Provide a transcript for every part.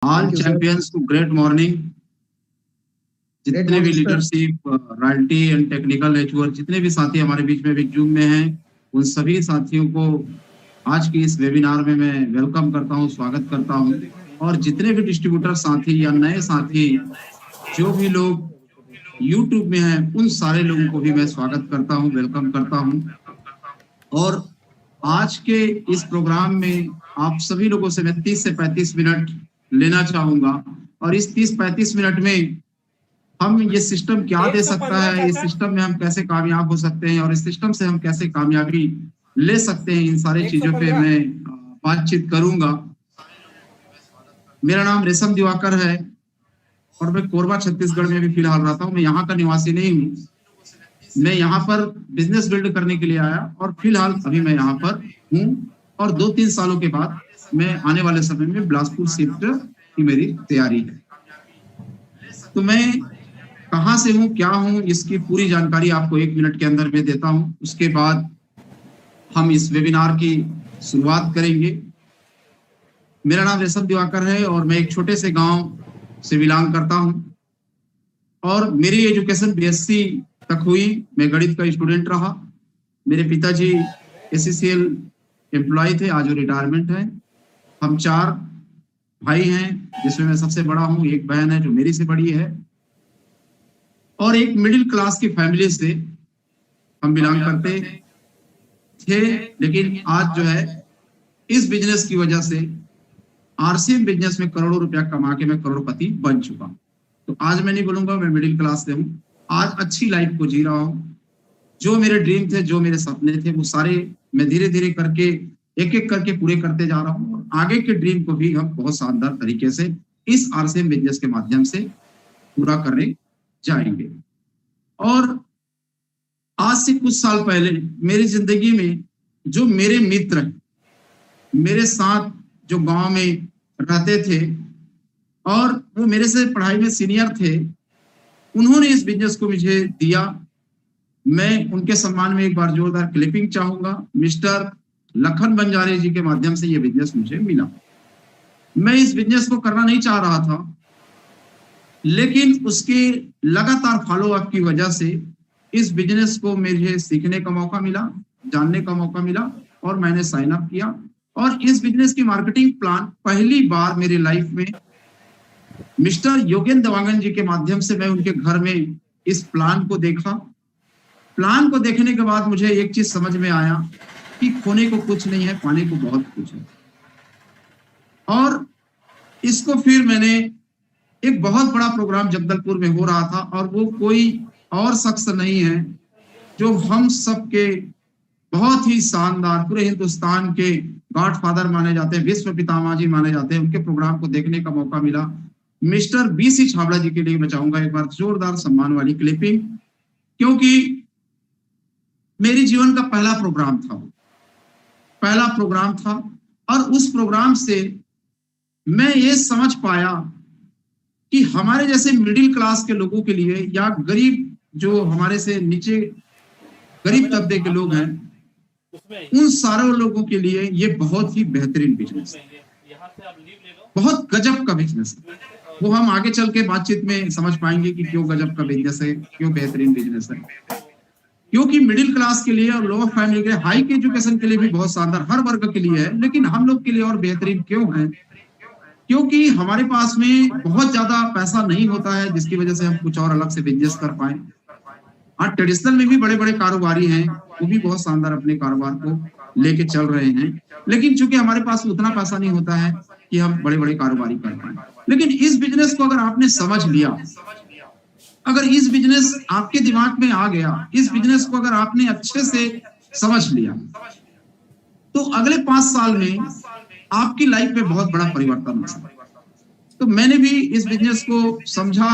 All Thank you, sir. Champions को great morning. Great जितने भी morning, sir. Leadership, royalty and technical HOR जितने भी साथी हमारे बीच में भी जूम में हैं, उन सभी साथियों को आज की इस वेबिनार में मैं वेलकम करता हूं, स्वागत करता हूं। और जितने भी डिस्ट्रीब्यूटर साथी या नए साथी जो भी लोग यूट्यूब में हैं, उन सारे लोगों को भी मैं स्वागत करता हूं, वेलकम करता हूं। और आज के इस प्रोग्राम में आप सभी लोगों से मैं 30 से 35 मिनट लेना चाहूंगा। और इस 30-35 मिनट में हम ये सिस्टम क्या दे सकता है, इस सिस्टम में हम कैसे कामयाब हो सकते हैं और इस सिस्टम से हम कैसे कामयाबी ले सकते हैं, इन सारी चीजों पे मैं बातचीत करूंगा। मेरा नाम रेशम दिवाकर है और मैं कोरबा छत्तीसगढ़ में भी फिलहाल रहता हूँ। मैं यहाँ का निवासी नहीं हूँ, मैं यहाँ पर बिजनेस बिल्ड करने के लिए आया और फिलहाल अभी मैं यहाँ पर हूँ। और 2-3 सालों के बाद मैं आने वाले समय में बिलासपुर शिफ्ट की मेरी तैयारी है। तो मैं कहाँ से हूँ, क्या हूँ, इसकी पूरी जानकारी आपको 1 मिनट के अंदर में देता हूँ। उसके बाद हम इस वेबिनार की शुरुआत करेंगे। मेरा नाम रेशम दिवाकर है और मैं एक छोटे से गांव से बिलोंग करता हूँ और मेरी एजुकेशन बीएससी तक हुई। मैं गणित का स्टूडेंट रहा। मेरे पिताजी एससीसीएल एम्प्लॉय थे, आज वो रिटायरमेंट है। हम 4 भाई हैं जिसमें मैं सबसे बड़ा हूँ। एक बहन है जो मेरी से बड़ी है और एक मिडिल क्लास की फैमिली से हम बिलोंग करते थे। लेकिन आज जो है इस बिजनेस की वजह से आरसीएम बिजनेस में करोड़ों रुपया कमा के मैं करोड़पति बन चुका। तो आज मैं नहीं बोलूंगा मैं मिडिल क्लास से हूँ। आज अच्छी लाइफ को जी रहा हूँ। जो मेरे ड्रीम थे, जो मेरे सपने थे, वो सारे मैं धीरे धीरे करके एक एक करके पूरे करते जा रहा हूँ। और आगे के ड्रीम को भी हम बहुत शानदार तरीके से इस आरसीएम बिजनेस के माध्यम से पूरा करने जाएंगे। और आज से कुछ साल पहले मेरी जिंदगी में जो मेरे मित्र हैं, मेरे साथ जो गांव में रहते थे और वो मेरे से पढ़ाई में सीनियर थे, उन्होंने इस बिजनेस को मुझे दिया। मैं उनके सम्मान में एक बार जोरदार क्लिपिंग चाहूंगा। मिस्टर लखन बंजारे जी के माध्यम से ये बिजनेस मुझे मिला। मैं इस बिजनेस को करना नहीं चाह रहा था, लेकिन उसके लगातार फॉलोअप की वजह से इस बिजनेस को मुझे सीखने का मौका मिला, जानने का मौका मिला और मैंने साइन अप किया। और इस बिजनेस की मार्केटिंग प्लान पहली बार मेरी लाइफ में मिस्टर योगेंद्र देवांगन जी के माध्यम से मैं उनके घर में इस प्लान को देखा। प्लान को देखने के बाद मुझे एक चीज समझ में आया कि खोने को कुछ नहीं है, पाने को बहुत कुछ है। और इसको फिर मैंने एक बहुत बड़ा प्रोग्राम जगदलपुर में हो रहा था और वो कोई और शख्स नहीं है जो हम सबके बहुत ही शानदार, पूरे हिंदुस्तान के गॉडफादर माने जाते हैं, विश्व पितामह जी माने जाते हैं। उनके प्रोग्राम को देखने का मौका मिला। मिस्टर बीसी छाबड़ा जी के लिए मैं चाहूंगा एक बार जोरदार सम्मान वाली क्लिपिंग, क्योंकि मेरी जीवन का पहला प्रोग्राम था और उस प्रोग्राम से मैं ये समझ पाया कि हमारे जैसे मिडिल क्लास के लोगों के लिए या गरीब, जो हमारे से नीचे गरीब तबके के लोग हैं, उन सारे लोगों के लिए ये बहुत ही बेहतरीन बिजनेस है, बहुत गजब का बिजनेस है। वो हम आगे चल के बातचीत में समझ पाएंगे कि क्यों गजब का बिजनेस है, क्यों बेहतरीन बिजनेस है। क्योंकि मिडिल क्लास के लिए और लोअर फैमिली के लिए, हाई के एजुकेशन के लिए भी बहुत शानदार, हर वर्ग के लिए है, लेकिन हम लोग के लिए और बेहतरीन क्यों है? क्योंकि हमारे पास में बहुत ज्यादा पैसा नहीं होता है जिसकी वजह से हम कुछ और अलग से बिजनेस कर पाए। हाँ, ट्रेडिशनल में भी बड़े बड़े कारोबारी हैं, वो भी बहुत शानदार अपने कारोबार को लेके चल रहे हैं, लेकिन चूंकि हमारे पास उतना पैसा नहीं होता है कि हम बड़े बड़े कारोबारी कर पाए। लेकिन इस बिजनेस को अगर आपने समझ लिया, अगर इस बिजनेस आपके दिमाग में आ गया, इस बिजनेस को अगर आपने अच्छे से समझ लिया, तो अगले 5 साल में आपकी लाइफ में बहुत बड़ा परिवर्तन हो सकता है। तो मैंने भी इस बिजनेस को समझा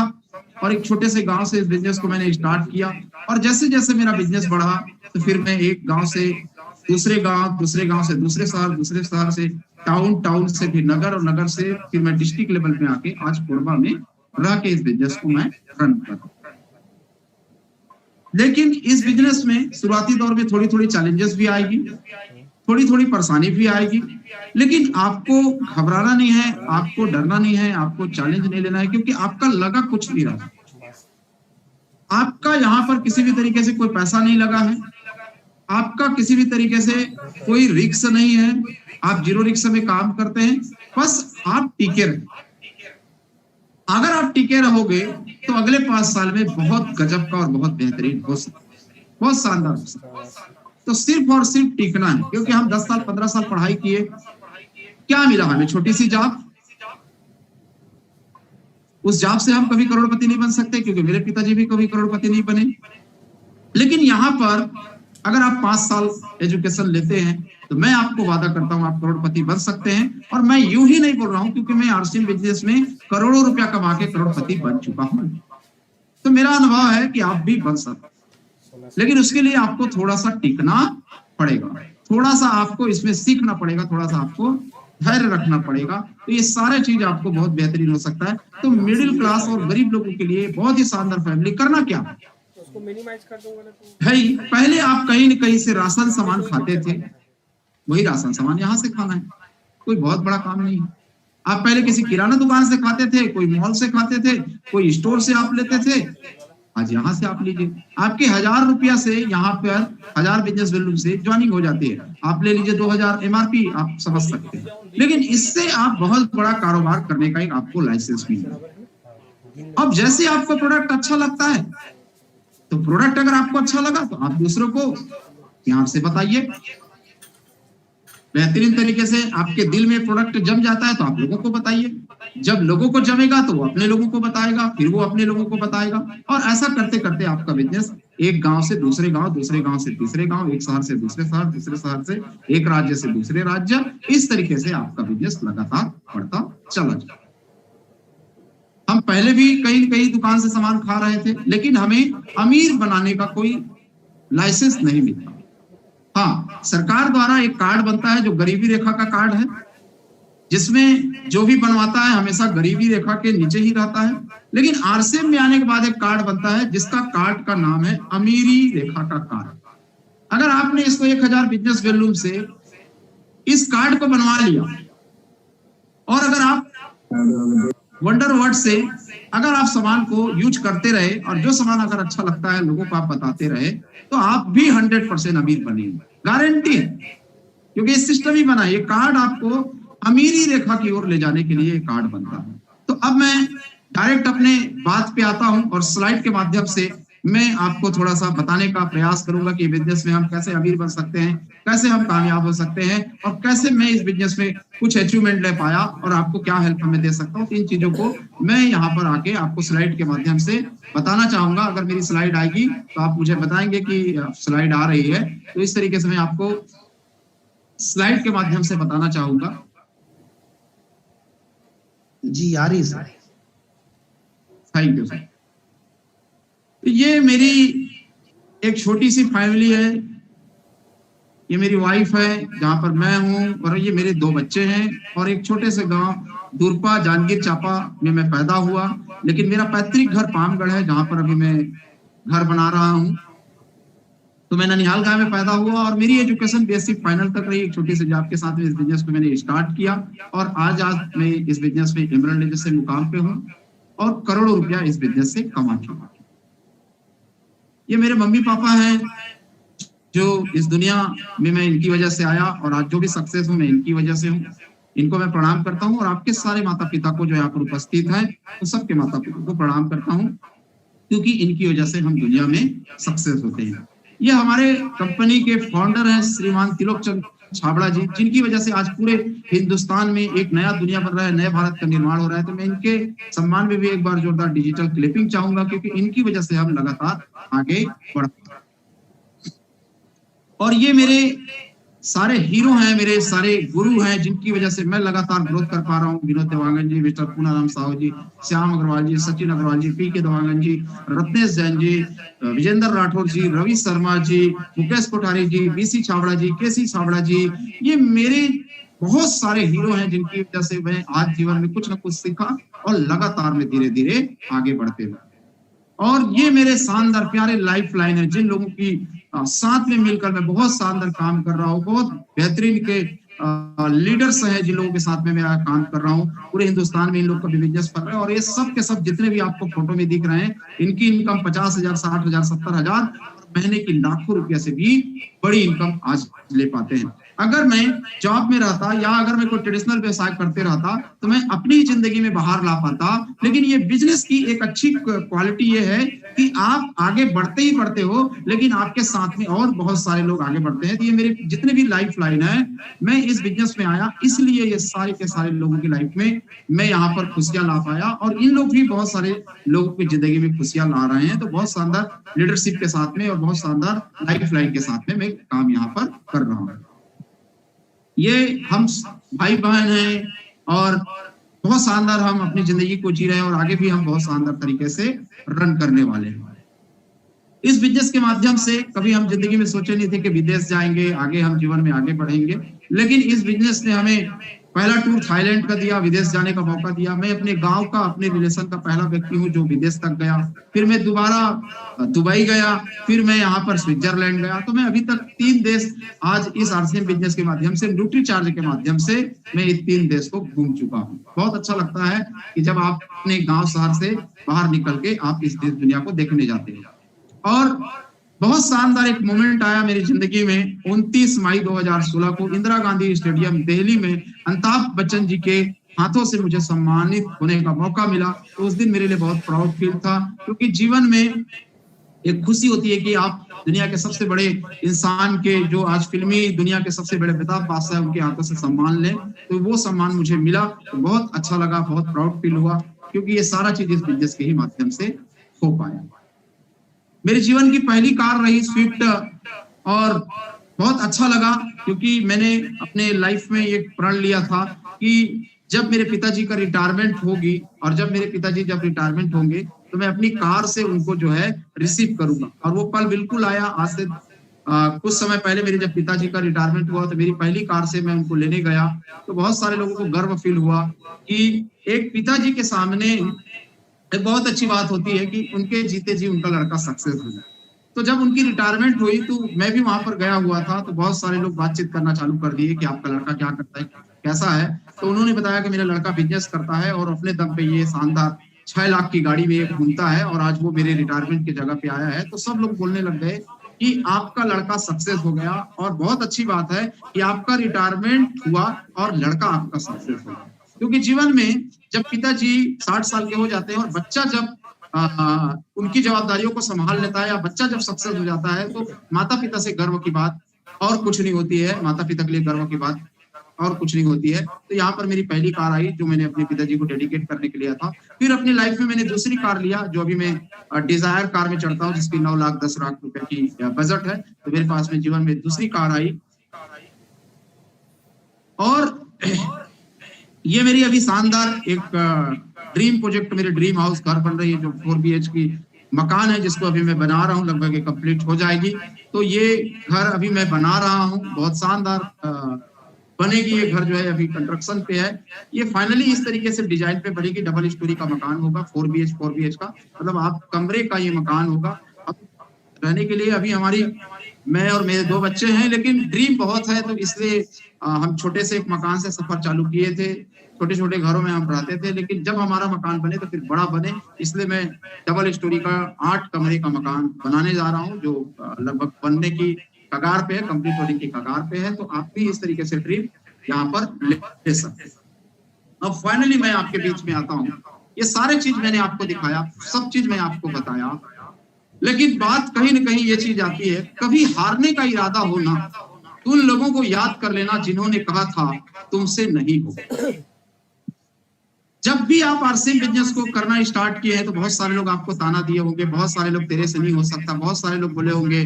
और एक छोटे से गांव से इस बिजनेस को मैंने स्टार्ट किया। और जैसे जैसे मेरा बिजनेस बढ़ा, तो फिर मैं एक गांव से दूसरे गांव से दूसरे शहर से टाउन से फिर नगर और नगर से फिर मैं डिस्ट्रिक्ट लेवल पे आके आज कोरबा में रह के इस बिजनेस को मैं रन कर रहा हूं। लेकिन इस बिजनेस में शुरुआती दौर में थोड़ी थोड़ी चैलेंजेस भी आएगी, थोड़ी थोड़ी परेशानी भी आएगी, लेकिन आपको घबराना नहीं है, आपको डरना नहीं है, आपको चैलेंज नहीं लेना है, क्योंकि आपका लगा कुछ नहीं रहा। आपका यहाँ पर किसी भी तरीके से कोई पैसा नहीं लगा है, आपका किसी भी तरीके से कोई रिस्क नहीं है, आप जीरो रिस्क में काम करते हैं, बस आप टिके रहे। अगर आप टिके रहोगे तो अगले 5 साल में बहुत गजब का और बहुत बेहतरीन हो सकता है, बहुत शानदार हो सकता है। तो सिर्फ और सिर्फ टिकना है, क्योंकि हम 10 साल 15 साल पढ़ाई किए, क्या मिला हमें? छोटी सी जॉब। उस जॉब से हम कभी करोड़पति नहीं बन सकते, क्योंकि मेरे पिताजी भी कभी करोड़पति नहीं बने। लेकिन यहाँ पर अगर आप 5 साल एजुकेशन लेते हैं तो मैं आपको वादा करता हूं आप करोड़पति बन सकते हैं। और मैं यूं ही नहीं बोल रहा हूं, क्योंकि मैं आरसीएम बिजनेस में करोड़ों रुपया कमा के करोड़पति बन चुका हूं। तो मेरा अनुभव है कि आप भी बन सकते हैं, लेकिन उसके लिए आपको थोड़ा सा टिकना पड़ेगा, थोड़ा सा आपको इसमें सीखना पड़ेगा, थोड़ा सा आपको धैर्य रखना पड़ेगा। तो ये सारे चीज आपको बहुत बेहतरीन हो सकता है। तो मिडिल क्लास और गरीब लोगों के लिए बहुत ही शानदार फैमिली करना क्या उसको मिनिमाइज कर दूंगा ना तो भाई, पहले आप कहीं न कहीं से राशन सामान खाते थे, वही राशन सामान यहाँ से खाना है, कोई बहुत बड़ा काम नहीं है। आप पहले किसी किराना दुकान से खाते थे, कोई मॉल से खाते थे, कोई स्टोर से आप लेते थे, आज यहाँ से आप लीजिए। आपके 1000 रुपया से यहाँ पर 1000 बिजनेस वैल्यू से ज्वाइनिंग हो जाती है। आप ले लीजिए 2000 एमआरपी, आप समझ सकते हैं। लेकिन इससे आप बहुत बड़ा कारोबार करने का एक आपको लाइसेंस मिलेगा। अब जैसे आपको प्रोडक्ट अच्छा लगता है, तो प्रोडक्ट अगर आपको अच्छा लगा तो आप दूसरों को ध्यान से बताइए। बेहतरीन तरीके से आपके दिल में प्रोडक्ट जम जाता है तो आप लोगों को बताइए। जब लोगों को जमेगा तो वो अपने लोगों को बताएगा, फिर वो अपने लोगों को बताएगा, और ऐसा करते करते आपका बिजनेस एक गांव से दूसरे गांव, दूसरे गांव से तीसरे गांव, एक शहर से दूसरे शहर, दूसरे शहर से एक राज्य से दूसरे राज्य, इस तरीके से आपका बिजनेस लगातार बढ़ता चला जाए। हम पहले भी कहीं कहीं दुकान से सामान खा रहे थे, लेकिन हमें अमीर बनाने का कोई लाइसेंस नहीं मिलता। हाँ, सरकार द्वारा एक कार्ड बनता है जो गरीबी रेखा का कार्ड है, जिसमें जो भी बनवाता है हमेशा गरीबी रेखा के नीचे ही रहता है। लेकिन आरसीएम में आने के बाद एक कार्ड बनता है जिसका कार्ड का नाम है अमीरी रेखा का कार्ड। अगर आपने इसको 1000 बिजनेस वैल्यूम से इस कार्ड को बनवा लिया, और अगर आप वंडर वर्ड से अगर आप सामान को यूज करते रहे, और जो सामान अगर अच्छा लगता है लोगों को आप बताते रहे, तो आप भी 100% अमीर बनेंगे, गारंटी है। क्योंकि इस सिस्टम ही बना, ये कार्ड आपको अमीरी रेखा की ओर ले जाने के लिए कार्ड बनता है। तो अब मैं डायरेक्ट अपने बात पे आता हूं, और स्लाइड के माध्यम से मैं आपको थोड़ा सा बताने का प्रयास करूंगा कि बिजनेस में हम कैसे अमीर बन सकते हैं, कैसे हम कामयाब हो सकते हैं, और कैसे मैं इस बिजनेस में कुछ अचीवमेंट ले पाया, और आपको क्या हेल्प मैं दे सकता हूँ। 3 चीजों को मैं यहाँ पर आके आपको स्लाइड के माध्यम से बताना चाहूंगा। अगर मेरी स्लाइड आएगी तो आप मुझे बताएंगे कि स्लाइड आ रही है, तो इस तरीके से मैं आपको स्लाइड के माध्यम से बताना चाहूंगा। जी आ रही सर। Thank you sir. ये मेरी एक छोटी सी फैमिली है, ये मेरी वाइफ है जहां पर मैं हूं, और ये मेरे 2 बच्चे हैं, और एक छोटे से गांव दूरपा जांजगीर चांपा में मैं पैदा हुआ। लेकिन मेरा पैतृक घर पामगढ़ है, जहां पर अभी मैं घर बना रहा हूं। तो मैं ननिहाल गांव में पैदा हुआ, और मेरी एजुकेशन बेसिक फाइनल तक रही। एक छोटी सी जॉब के साथ में इस बिजनेस को मैंने स्टार्ट किया, और आज मैं इस बिजनेस में एमरल्ड लेवल से मुकाम पे हूँ, और करोड़ों रुपया इस बिजनेस से कमा चुका। ये मेरे मम्मी पापा हैं, जो इस दुनिया में मैं इनकी वजह से आया, और आज जो भी सक्सेस हूं मैं इनकी वजह से हूं। इनको मैं प्रणाम करता हूं, और आपके सारे माता पिता को जो यहाँ पर उपस्थित है, तो सबके माता पिता को प्रणाम करता हूं, क्योंकि इनकी वजह से हम दुनिया में सक्सेस होते हैं। ये हमारे कंपनी के फाउंडर हैं श्रीमान तिलोक चंद छाबड़ा जी, जिनकी वजह से आज पूरे हिंदुस्तान में एक नया दुनिया बन रहा है, नए भारत का निर्माण हो रहा है। तो मैं इनके सम्मान में भी एक बार जोरदार डिजिटल क्लिपिंग चाहूंगा, क्योंकि इनकी वजह से हम लगातार आगे बढ़। और ये मेरे सारे हीरो हैं, मेरे सारे गुरु हैं, जिनकी वजह से मैं लगातार ग्रोथ कर पा रहा हूँ। विनोद देवांगन जी, मिस्टर पूनाराम साहू जी, श्याम अग्रवाल जी, सचिन अग्रवाल जी, पी के देवांगन जी, रत्नेश जैन जी, विजेंद्र राठौर जी, रवि शर्मा जी, मुकेश कोठारी जी, बीसी छाबड़ा जी, केसी छाबड़ा जी, ये मेरे बहुत सारे हीरो हैं, जिनकी वजह से मैं आज जीवन में कुछ ना कुछ सीखा, और लगातार में धीरे धीरे आगे बढ़ते हुए। और ये मेरे शानदार प्यारे लाइफ लाइन है, जिन लोगों की साथ में मिलकर मैं बहुत शानदार काम कर रहा हूँ, बहुत बेहतरीन के लीडर्स हैं जिन लोगों के साथ में मैं काम कर रहा हूँ, पूरे हिंदुस्तान में इन लोग का भी बिजनेस कर रहे हैं, और ये सब के सब जितने भी आपको फोटो में दिख रहे हैं, इनकी इनकम 50,000, 60,000, 70,000, महीने की लाखों रुपया से भी बड़ी इनकम आज ले पाते हैं। अगर मैं जॉब में रहता या अगर मैं कोई ट्रेडिशनल व्यवसाय करते रहता तो मैं अपनी जिंदगी में बाहर ला पाता, लेकिन ये बिजनेस की एक अच्छी क्वालिटी ये है कि आप आगे बढ़ते ही बढ़ते हो, लेकिन आपके साथ में और बहुत सारे लोग आगे बढ़ते हैं। तो ये मेरे जितने भी लाइफ लाइन है, मैं इस बिजनेस में आया इसलिए ये सारे के सारे लोगों की लाइफ में मैं यहाँ पर खुशियां ला पाया, और इन लोग भी बहुत सारे लोगों की जिंदगी में खुशियां ला रहे हैं। तो बहुत शानदार लीडरशिप के साथ में और बहुत शानदार लाइफ लाइन के साथ में मैं काम यहाँ पर कर रहा हूँ। ये हम भाई बहन हैं और बहुत शानदार हम अपनी जिंदगी को जी रहे हैं, और आगे भी हम बहुत शानदार तरीके से रन करने वाले हैं। इस बिजनेस के माध्यम से कभी हम जिंदगी में सोचे नहीं थे कि विदेश जाएंगे, आगे हम जीवन में आगे बढ़ेंगे, लेकिन इस बिजनेस ने हमें पहला टूर थाईलैंड का दिया, विदेश जाने का मौका दिया। मैं अपने गांव का, अपने रिलेशन का पहला व्यक्ति हूं जो विदेश तक गया। फिर मैं दोबारा दुबई गया, फिर मैं यहाँ पर स्विट्जरलैंड गया। तो मैं अभी तक 3 देश आज इस आरसीएम बिजनेस के माध्यम से, न्यूट्री चार्ज के माध्यम से मैं इस 3 देश को घूम चुका हूँ। बहुत अच्छा लगता है कि जब आप अपने गाँव शहर से बाहर निकल के आप इस देश दुनिया को देखने जाते हो। और बहुत शानदार एक मोमेंट आया मेरी जिंदगी में 29 मई 2016 को इंदिरा गांधी स्टेडियम दिल्ली में अमिताभ बच्चन जी के हाथों से मुझे सम्मानित होने का मौका मिला। तो उस दिन मेरे लिए बहुत प्राउड फील था, क्योंकि जीवन में एक खुशी होती है कि आप दुनिया के सबसे बड़े इंसान के, जो आज फिल्मी दुनिया के सबसे बड़े अमिताभ बादशाह, उनके हाथों से सम्मान लें। तो वो सम्मान मुझे मिला, तो बहुत अच्छा लगा, बहुत प्राउड फील हुआ, क्योंकि ये सारा चीज इस बिजनेस के ही माध्यम से हो पाया। मेरे जीवन की पहली कार रही स्विफ्ट, और बहुत अच्छा लगा, क्योंकि मैंने अपने लाइफ में एक प्रण लिया था कि जब मेरे पिताजी का रिटायरमेंट होगी, और जब मेरे पिताजी जब रिटायरमेंट होंगे तो मैं अपनी कार से उनको जो है रिसीव करूंगा। और वो पल बिल्कुल आया। आज से कुछ समय पहले मेरे जब पिताजी का रिटायरमेंट हुआ तो मेरी पहली कार से मैं उनको लेने गया। तो बहुत सारे लोगों को गर्व फील हुआ कि एक पिताजी के सामने एक बहुत अच्छी बात होती है कि उनके जीते जी उनका लड़का सक्सेस हो जाए। तो जब उनकी रिटायरमेंट हुई तो मैं भी वहां पर गया हुआ था, तो बहुत सारे लोग बातचीत करना चालू कर दिए कि आपका लड़का क्या करता है, कैसा है। तो उन्होंने बताया कि मेरा लड़का बिजनेस करता है और अपने दम पे ये शानदार 6 लाख की गाड़ी में घूमता है, और आज वो मेरे रिटायरमेंट की जगह पे आया है। तो सब लोग बोलने लग गए कि आपका लड़का सक्सेस हो गया, और बहुत अच्छी बात है कि आपका रिटायरमेंट हुआ और लड़का आपका सक्सेस हो गया। क्योंकि जीवन में जब पिताजी 60 साल के हो जाते हैं और बच्चा जब उनकी जवाबदारियों को संभाल लेता है, या बच्चा जब सक्सेस हो जाता है, तो माता पिता से गर्व की बात और कुछ नहीं होती है। माता पिता के लिए गर्व की बात और कुछ नहीं होती है। तो यहाँ पर मेरी पहली कार आई जो मैंने अपने पिताजी को डेडिकेट करने के लिए था। फिर अपनी लाइफ में मैंने दूसरी कार लिया, जो अभी मैं डिजायर कार में चढ़ता हूँ, जिसकी 9,10,00,000 रुपए की बजट है। तो मेरे पास में जीवन में दूसरी कार आई, और ये मेरी अभी शानदार एक ड्रीम प्रोजेक्ट, मेरे ड्रीम हाउस घर बन रही है, जो 4 BH की मकान है, जिसको अभी मैं बना रहा हूँ, लगभग ये कंप्लीट हो जाएगी। तो ये घर अभी मैं बना रहा हूँ, बहुत शानदार बनेगी। ये घर जो है अभी कंस्ट्रक्शन पे है। ये फाइनली इस तरीके से डिजाइन पे बनेगी। डबल स्टोरी का मकान होगा, 4 BH का, मतलब आप कमरे का ये मकान होगा। अब रहने के लिए अभी हमारी, मैं और मेरे 2 बच्चे हैं, लेकिन ड्रीम बहुत है, तो इसलिए हम छोटे से एक मकान से सफर चालू किए थे। छोटे छोटे घरों में हम रहते थे, लेकिन जब हमारा मकान बने तो फिर बड़ा बने, इसलिए मैं डबल स्टोरी का 8 कमरे का मकान बनाने जा रहा हूँ, जो लगभग बनने की कगार पे है, कंप्लीट होने की कगार पे है। तो आप भी इस तरीके से ड्रीम यहाँ पर ले सकते हैं। अब फाइनली मैं आपके बीच में आता हूँ। ये सारे चीज मैंने आपको दिखाया, सब चीज मैं आपको बताया, लेकिन बात कहीं न कहीं ये चीज आती है, कभी हारने का इरादा होना, उन लोगों को याद कर लेना जिन्होंने कहा था तुमसे नहीं होगा। जब भी आप आरसीएम बिजनेस को करना स्टार्ट किए हैं तो बहुत सारे लोग आपको ताना दिए होंगे, बहुत सारे लोग तेरे से नहीं हो सकता, बहुत सारे लोग बोले होंगे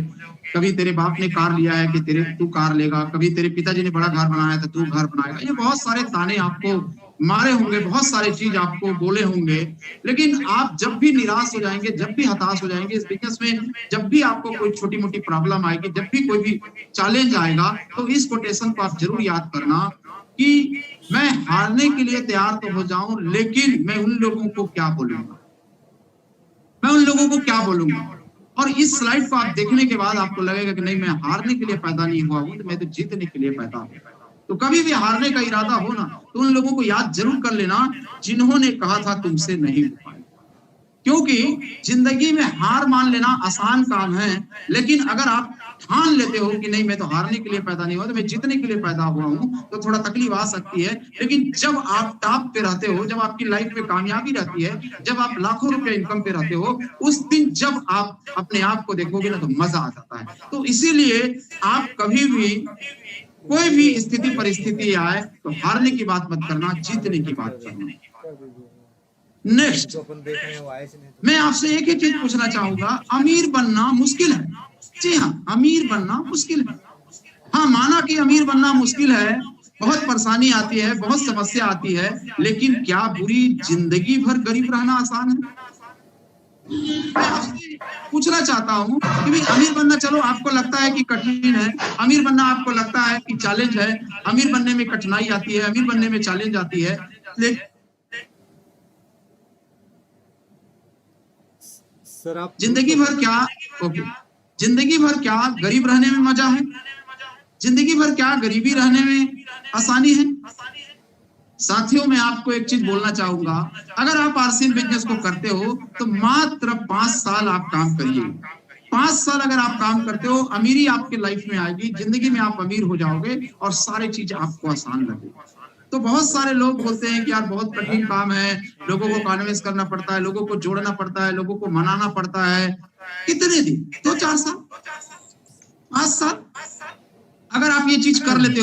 कभी तेरे बाप ने कार लिया है कि तू कार लेगा, कभी तेरे पिताजी ने बड़ा घर बनाया था तू घर बनाएगा। ये बहुत सारे ताने आपको मारे होंगे, बहुत सारे चीज आपको बोले होंगे, लेकिन आप जब भी निराश हो जाएंगे, जब भी हताश हो जाएंगे इस बिजनेस में, जब भी आपको कोई छोटी मोटी प्रॉब्लम आएगी, जब भी कोई भी चैलेंज आएगा, तो इस कोटेशन को आप जरूर याद करना कि मैं हारने के लिए तैयार तो हो जाऊं, लेकिन मैं उन लोगों को क्या बोलूंगा, मैं उन लोगों को क्या बोलूंगा। और इस स्लाइड को आप देखने के बाद आपको लगेगा कि नहीं, मैं हारने के लिए पैदा नहीं हुआ हूं, तो मैं तो जीतने के लिए पैदा हूं। तो कभी भी हारने का इरादा हो ना, तो उन लोगों को याद जरूर कर लेना जिन्होंने कहा था तुमसे नहीं हो पाएगा। क्योंकि जिंदगी में हार मान लेना आसान काम है, लेकिन अगर आप ठान लेते हो कि नहीं मैं तो हारने के लिए पैदा नहीं हुआ, तो मैं जीतने के लिए पैदा हुआ हूं, तो थोड़ा तकलीफ आ सकती है। लेकिन जब आप टॉप पे रहते हो, जब आपकी लाइफ में कामयाबी रहती है, जब आप लाखों रुपए इनकम पे रहते हो, उस दिन जब आप अपने आप को देखोगे ना तो मजा आ जाता है। तो इसीलिए आप कभी भी कोई भी स्थिति परिस्थिति आए तो हारने की बात मत करना, जीतने की बात करना। नेक्स्ट, मैं आपसे एक ही चीज पूछना चाहूंगा, अमीर बनना मुश्किल है? जी हाँ, अमीर बनना मुश्किल है। हाँ, माना कि अमीर बनना मुश्किल है, बहुत परेशानी आती है, बहुत समस्या आती है, लेकिन क्या पूरी जिंदगी भर गरीब रहना आसान है? मैं आपसे पूछना चाहता हूँ कि भाई अमीर बनना, चलो आपको लगता है कि कठिन है, अमीर बनना आपको लगता है कि चैलेंज है, अमीर बनने में कठिनाई आती है, अमीर बनने में चैलेंज आती है, लेकिन सर आप जिंदगी भर क्या जिंदगी भर क्या गरीब रहने में मजा है? जिंदगी भर क्या गरीबी रहने में आसानी है? साथियों, मैं आपको एक चीज बोलना चाहूंगा, अगर आप आरसीएम बिजनेस को करते हो तो मात्र 5 साल आप काम करिए। 5 साल अगर आप काम करते हो, अमीरी आपके लाइफ में आएगी, जिंदगी में आप अमीर हो जाओगे और सारी चीज आपको आसान लगेगी। तो बहुत सारे लोग बोलते हैं कि यार बहुत कठिन काम है, लोगों को कन्विंस करना पड़ता है, लोगों को जोड़ना पड़ता है, लोगों को मनाना पड़ता है। कितने दिन? 2-4 साल, 5 साल अगर आप ये चीज कर लेते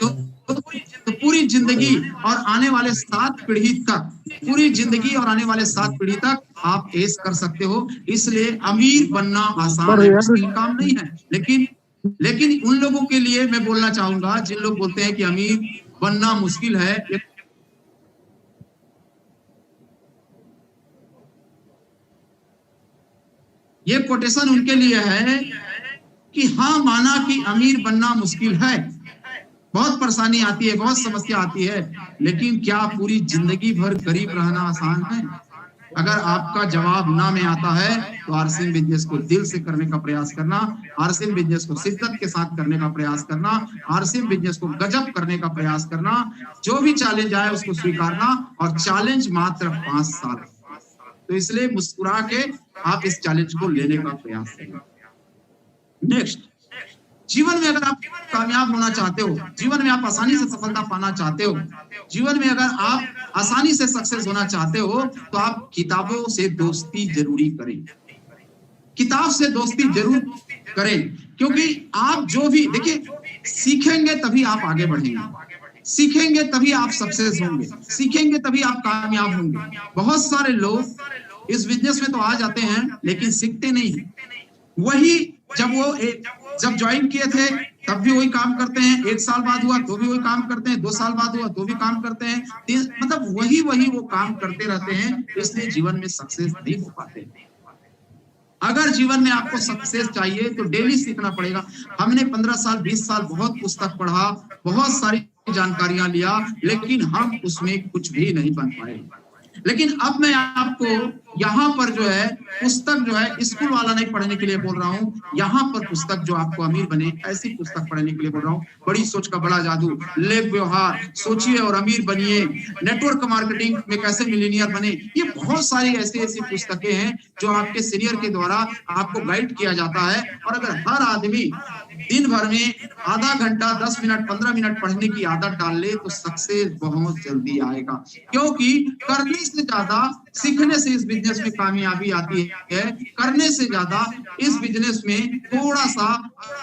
हो तो पूरी जिंदगी और आने वाले 7 पीढ़ी तक, पूरी जिंदगी और आने वाले 7 पीढ़ी तक आप ऐश कर सकते हो। इसलिए अमीर बनना आसान है, मुश्किल काम नहीं है। लेकिन उन लोगों के लिए मैं बोलना चाहूंगा जिन लोग बोलते हैं कि अमीर बनना मुश्किल है, ये कोटेशन उनके लिए है कि हाँ, माना कि अमीर बनना मुश्किल है, बहुत परेशानी आती है, बहुत समस्या आती है, लेकिन क्या पूरी जिंदगी भर गरीब रहना आसान है? अगर आपका जवाब ना में आता है तो आरसीएम बिजनेस को दिल से करने का प्रयास करना, आरसीएम बिजनेस को शिद्दत के साथ करने का प्रयास करना, आरसीएम बिजनेस को गजब करने का प्रयास करना, जो भी चैलेंज आए उसको स्वीकारना, और चैलेंज मात्र 5 साल। तो इसलिए मुस्कुरा के आप इस चैलेंज को लेने का प्रयास करें। नेक्स्ट, जीवन में अगर आप कामयाब होना चाहते हो, जीवन में आप आसानी से सफलता पाना चाहते हो, जीवन में अगर आप आसानी से सक्सेस होना चाहते हो, तो आप किताबों से दोस्ती जरूरी करें। किताब से दोस्ती जरूर करें, क्योंकि आप जो भी देखिए, सीखेंगे तभी आप आगे बढ़ेंगे, सीखेंगे तभी आप सक्सेस होंगे, सीखेंगे तभी आप कामयाब होंगे। बहुत सारे लोग इस बिजनेस में तो आ जाते हैं लेकिन सीखते नहीं है। वही जब ज्वाइन किए थे तब भी वही काम करते हैं, 1 साल बाद हुआ तो भी वही काम करते हैं, 2 साल बाद हुआ तो भी काम करते हैं, मतलब वही वो काम करते रहते हैं, इसलिए जीवन में सक्सेस नहीं हो पाते। अगर जीवन में आपको सक्सेस चाहिए तो डेली सीखना पड़ेगा। हमने 15 साल 20 साल बहुत पुस्तक पढ़ा, बहुत सारी जानकारियां लिया, लेकिन हम उसमें कुछ भी नहीं बन पाए। लेकिन अब मैं आपको यहाँ पर जो है पुस्तक जो है स्कूल वाला नहीं पढ़ने के लिए बोल रहा हूँ, यहाँ पर पुस्तक जो आपको अमीर बने ऐसी पुस्तक पढ़ने के लिए बोल रहा हूँ। बड़ी सोच का बड़ा जादू, लेब व्यवहार, सोचिए और अमीर बनिए, नेटवर्क मार्केटिंग में कैसे मिलीनियर बने, ये बहुत सारी ऐसी पुस्तकें हैं जो आपके सीनियर के द्वारा आपको गाइड किया जाता है। और अगर हर आदमी दिन भर में आधा घंटा 10 मिनट 15 मिनट पढ़ने की आदत डाल ले तो सक्सेस बहुत जल्दी आएगा, क्योंकि करने से ज्यादा सीखने से इस बिजनेस में कामयाबी आती है, करने से ज्यादा इस बिजनेस में थोड़ा सा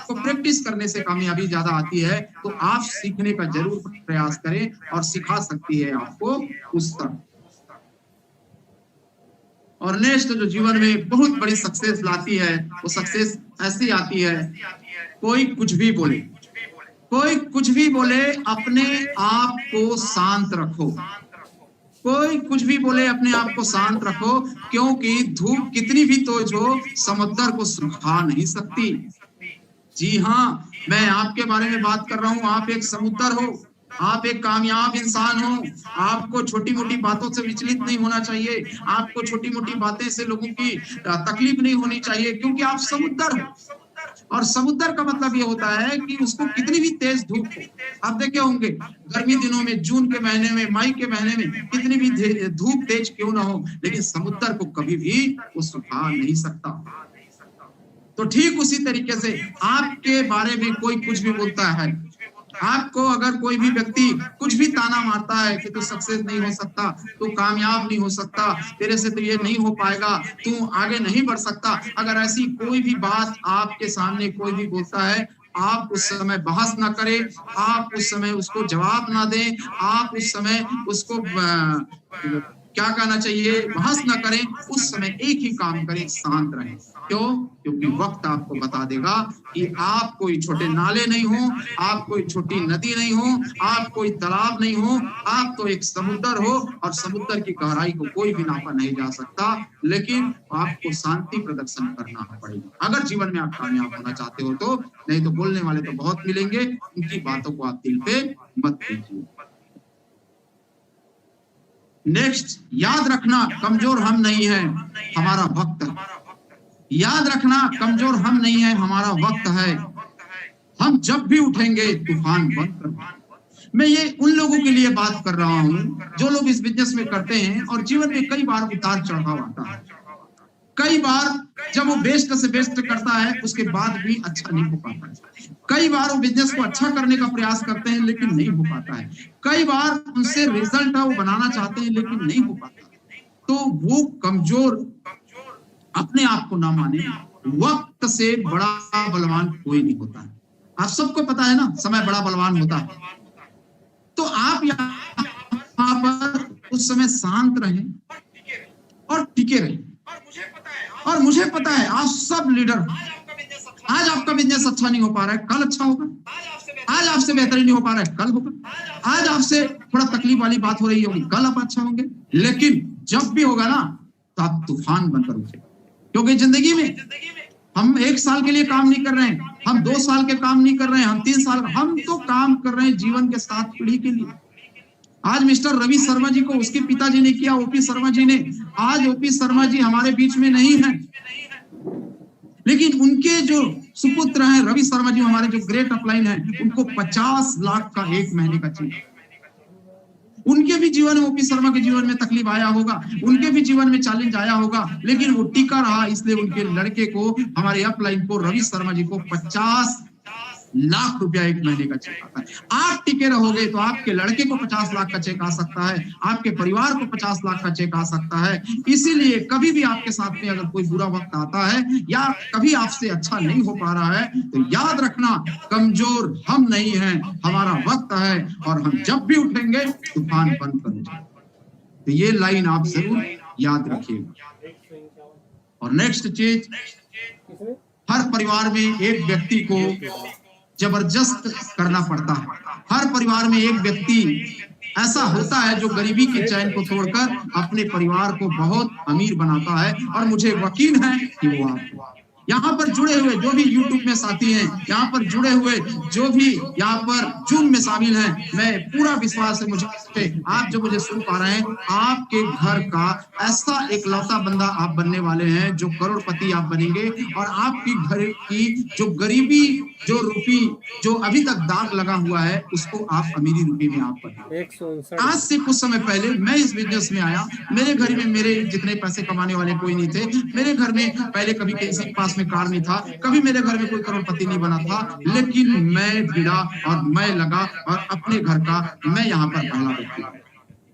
तो प्रैक्टिस करने से कामयाबी ज्यादा आती है। तो आप सीखने का जरूर प्रयास करें और सिखा सकती है आपको पुस्तक। और नेक्स्ट जो जीवन में बहुत बड़ी सक्सेस लाती है वो सक्सेस ऐसी आती है, कोई कुछ भी बोले, कोई कुछ भी बोले, अपने आप को शांत रखो, कोई कुछ भी बोले अपने आप को शांत रखो, क्योंकि धूप कितनी भी तेज हो समुद्र को सुखा नहीं सकती। जी हाँ, मैं आपके बारे में बात कर रहा हूँ, आप एक समुद्र हो, आप एक कामयाब इंसान हो। आपको छोटी मोटी बातों से विचलित नहीं होना चाहिए, आपको छोटी मोटी बातें से लोगों की तकलीफ नहीं होनी चाहिए, क्योंकि आप समुद्र हो। और समुद्र का मतलब ये होता है कि उसको कितनी भी तेज धूप हो, आप देखे होंगे गर्मी दिनों में, जून के महीने में, मई के महीने में कितनी भी धूप तेज क्यों ना हो, लेकिन समुद्र को कभी भी वो सुखा नहीं सकता। तो ठीक उसी तरीके से आपके बारे में कोई कुछ भी बोलता है, आपको अगर कोई भी व्यक्ति कुछ भी ताना मारता है कि तू सक्सेस नहीं हो सकता, तू कामयाब नहीं हो सकता, तेरे से तो ये नहीं हो पाएगा, तू आगे नहीं बढ़ सकता, अगर ऐसी कोई भी बात आपके सामने कोई भी बोलता है, आप उस समय बहस ना करें, आप उस समय उसको जवाब ना दें, आप उस समय उसको क्या कहना चाहिए, बहस ना करें, उस समय एक ही काम करें, शांत रहें। क्यों? क्योंकि वक्त आपको बता देगा कि आप कोई छोटे नाले नहीं हो, आप कोई छोटी नदी नहीं हो, आप कोई तालाब नहीं हो, आप तो एक समुद्र हो, और समुद्र की गहराई को कोई भी नापा नहीं जा सकता, लेकिन आपको शांति प्रदर्शन करना पड़ेगा अगर जीवन में आप कामयाब होना चाहते हो तो। नहीं तो बोलने वाले तो बहुत मिलेंगे, उनकी बातों को आप दिल पे मत लीजिए। नेक्स्ट, याद रखना कमजोर हम नहीं है, हमारा वक्त है। याद रखना कमजोर हम नहीं है, हमारा वक्त है। हम जब भी उठेंगे तूफान बंद कर। मैं ये उन लोगों के लिए बात कर रहा हूं जो लोग इस बिजनेस में करते हैं और जीवन में कई बार उतार चढ़ाव आता है, कई बार जब वो बेस्ट से बेस्ट करता है उसके बाद भी अच्छा नहीं हो पाता है, कई बार वो बिजनेस को अच्छा करने का प्रयास करते हैं लेकिन नहीं हो पाता है, कई बार उनसे रिजल्ट वो बनाना चाहते हैं लेकिन नहीं हो पाता। तो वो कमजोर अपने आप को ना माने, वक्त से बड़ा बलवान कोई नहीं होता है। आप सबको पता है ना, समय बड़ा बलवान होता है। तो आप यहाँ पर उस समय शांत रहें और टिके रहें। और मुझे पता है आप सब लीडर, आज आपका बिजनेस अच्छा नहीं हो पा रहा है, कल अच्छा होगा, आज आपसे बेहतरीन नहीं हो पा रहा है, कल होगा, आज आपसे थोड़ा तकलीफ वाली बात हो रही होगी, कल आप अच्छा होंगे। लेकिन जब भी होगा ना तो आप तूफान बनकर उठे, क्योंकि जिंदगी में हम 1 साल के लिए काम नहीं कर रहे हैं, हम 2 साल के काम नहीं कर रहे हैं, हम 3 साल, हम तो काम कर रहे हैं जीवन के 7 पीढ़ी के लिए। आज मिस्टर रवि शर्मा जी को उसके पिताजी ने किया, ओपी शर्मा जी ने। आज ओपी शर्मा जी हमारे बीच में नहीं है, लेकिन उनके जो सुपुत्र हैं रवि शर्मा जी, हमारे जो ग्रेट अपलाइन है, उनको 50 लाख का 1 महीने का चाहिए। उनके भी जीवन में, ओपी शर्मा के जीवन में तकलीफ आया होगा, उनके भी जीवन में चैलेंज आया होगा, लेकिन वो टिका रहा, इसलिए उनके लड़के को, हमारे अपलाइन को, रवि शर्मा जी को 50 लाख रुपया 1 महीने का चेक आता है। आप टिके रहोगे तो आपके लड़के को 50 लाख का चेक आ सकता है, आपके परिवार को 50 लाख का चेक आ सकता है। इसीलिए कभी भी आपके साथ में अगर कोई बुरा वक्त आता है या कभी आपसे अच्छा नहीं हो पा रहा है तो याद रखना कमजोर हम नहीं हैं, हमारा वक्त है, और हम जब भी उठेंगे तूफान बंद कर देंगे। तो ये लाइन आप जरूर याद रखिएगा। और नेक्स्ट चीज, हर परिवार में एक व्यक्ति को जबरदस्त करना पड़ता है। हर परिवार में एक व्यक्ति ऐसा होता है जो गरीबी के चैन को तोड़कर अपने परिवार को बहुत अमीर बनाता है, और मुझे यकीन है कि वो आप यहाँ पर जुड़े हुए जो भी YouTube में साथी हैं, यहाँ पर जुड़े हुए जो भी यहाँ पर जूम में शामिल हैं, मैं पूरा विश्वास है मुझे, आप जो मुझे सुन पा रहे हैं, आपके घर का ऐसा एक लौता बंदा आप बनने वाले हैं जो करोड़पति आप बनेंगे, और आपकी घर की जो गरीबी, जो रूपी, जो अभी तक दाग लगा हुआ है, उसको आप अमीरी रूपी में आप बनेंगे। आज से कुछ समय पहले मैं इस बिजनेस में आया, मेरे घर में मेरे जितने पैसे कमाने वाले कोई नहीं थे, मेरे घर में पहले कभी किसी के पास में कार नहीं था, कभी मेरे घर में कोई करोड़पति नहीं बना था, लेकिन मैं भिड़ा और मैं लगा, और अपने घर का मैं यहाँ पर पहला व्यक्ति।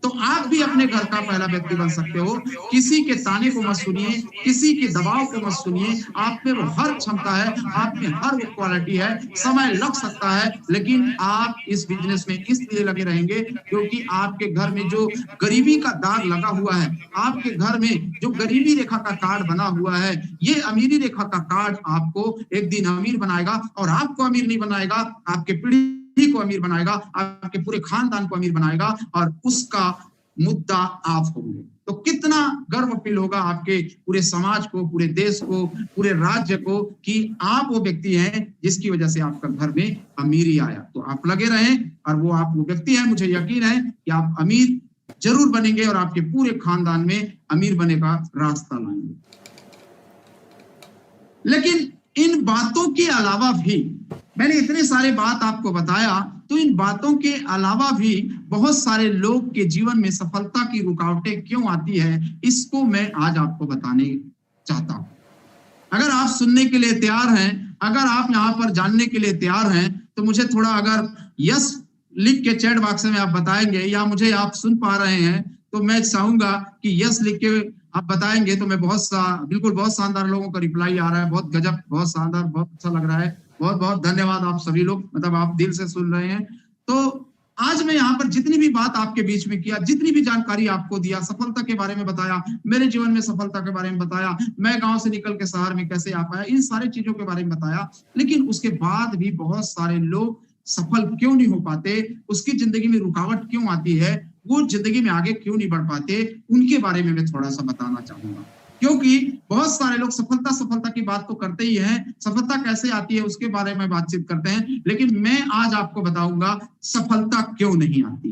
तो आप भी अपने घर का पहला व्यक्ति बन सकते हो। किसी के ताने को मत सुनिए, किसी के दबाव को मत सुनिए, आप में वो हर क्षमता है, आप में हर वो क्वालिटी है। समय लग सकता है, लेकिन आप इस बिजनेस में इसलिए लगे रहेंगे क्योंकि आपके घर में जो गरीबी का दाग लगा हुआ है, आपके घर में जो गरीबी रेखा का कार्ड बना हुआ है, ये अमीरी रेखा का कार्ड आपको एक दिन अमीर बनाएगा, और आपको अमीर नहीं बनाएगा, आपके पीढ़ी को अमीर बनाएगा, आपके पूरे खानदान को अमीर बनाएगा, और उसका मुद्दा आप होंगे। तो कितना गर्व फील होगा आपके पूरे समाज को, पूरे देश को, पूरे राज्य को कि आप वो व्यक्ति हैं जिसकी वजह से आपका घर में अमीरी आया। तो आप लगे रहें, और वो आप वो व्यक्ति हैं, मुझे यकीन है कि आप अमीर जरूर बनेंगे और आपके पूरे खानदान में अमीर बने का रास्ता लाएंगे। लेकिन इन बातों के अलावा भी, मैंने इतने सारे बात आपको बताया, तो इन बातों के अलावा भी बहुत सारे लोग के जीवन में सफलता की रुकावटें क्यों आती है, इसको मैं आज आपको बताने चाहता हूं। अगर आप सुनने के लिए तैयार हैं, अगर आप यहाँ पर जानने के लिए तैयार हैं, तो मुझे थोड़ा अगर यस लिख के चैट बॉक्स में आप बताएंगे, या मुझे आप सुन पा रहे हैं तो मैं चाहूंगा कि यस लिख के आप बताएंगे, तो मैं बिल्कुल बहुत शानदार लोगों का रिप्लाई आ रहा है, बहुत गजब, बहुत शानदार, बहुत अच्छा लग रहा है। बहुत बहुत धन्यवाद आप सभी लोग, मतलब आप दिल से सुन रहे हैं। तो आज मैं यहाँ पर जितनी भी बात आपके बीच में किया, जितनी भी जानकारी आपको दिया, सफलता के बारे में बताया, मेरे जीवन में सफलता के बारे में बताया, मैं गांव से निकल के शहर में कैसे आ पाया, इन सारी चीजों के बारे में बताया, लेकिन उसके बाद भी बहुत सारे लोग सफल क्यों नहीं हो पाते, उसकी जिंदगी में रुकावट क्यों आती है, वो जिंदगी में आगे क्यों नहीं बढ़ पाते, उनके बारे में मैं थोड़ा सा बताना चाहूंगा। क्योंकि बहुत सारे लोग सफलता की बात तो करते ही हैं, सफलता कैसे आती है उसके बारे में बातचीत करते हैं, लेकिन मैं आज आपको बताऊंगा सफलता क्यों नहीं आती,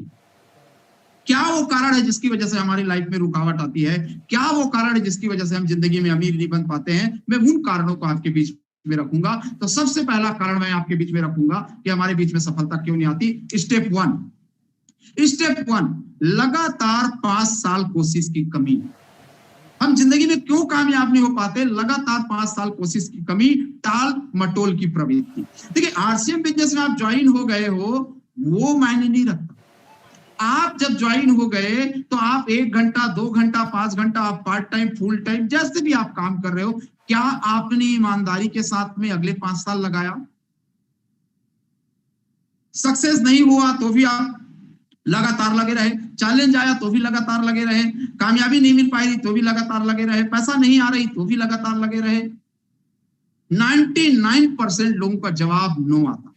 क्या वो कारण है जिसकी वजह से हमारी लाइफ में रुकावट आती है, क्या वो कारण है जिसकी वजह से हम जिंदगी में अमीर नहीं बन पाते हैं। मैं उन कारणों को आपके बीच में रखूंगा। तो सबसे पहला कारण मैं आपके बीच में रखूंगा कि हमारे बीच में सफलता क्यों नहीं आती। स्टेप वन, लगातार 5 साल कोशिश की कमी। हम जिंदगी में क्यों कामयाब नहीं हो पाते? लगातार 5 साल कोशिश की कमी, टाल मटोल की प्रवृत्ति। देखिए, आरसीएम बिजनेस में आप ज्वाइन हो गए हो, वो मायने नहीं रखता। आप जब ज्वाइन हो गए तो आप 1 घंटा, 2 घंटा, 5 घंटा, आप पार्ट टाइम, फुल टाइम, जैसे भी आप काम कर रहे हो, क्या आपने ईमानदारी के साथ में अगले 5 साल लगाया? सक्सेस नहीं हुआ तो भी आप लगातार लगे रहे, चैलेंज आया तो भी लगातार लगे रहे, कामयाबी नहीं मिल पाई तो भी लगातार लगे रहे, पैसा नहीं आ रही तो भी लगातार लगे रहे। 99% लोगों का जवाब नो आता।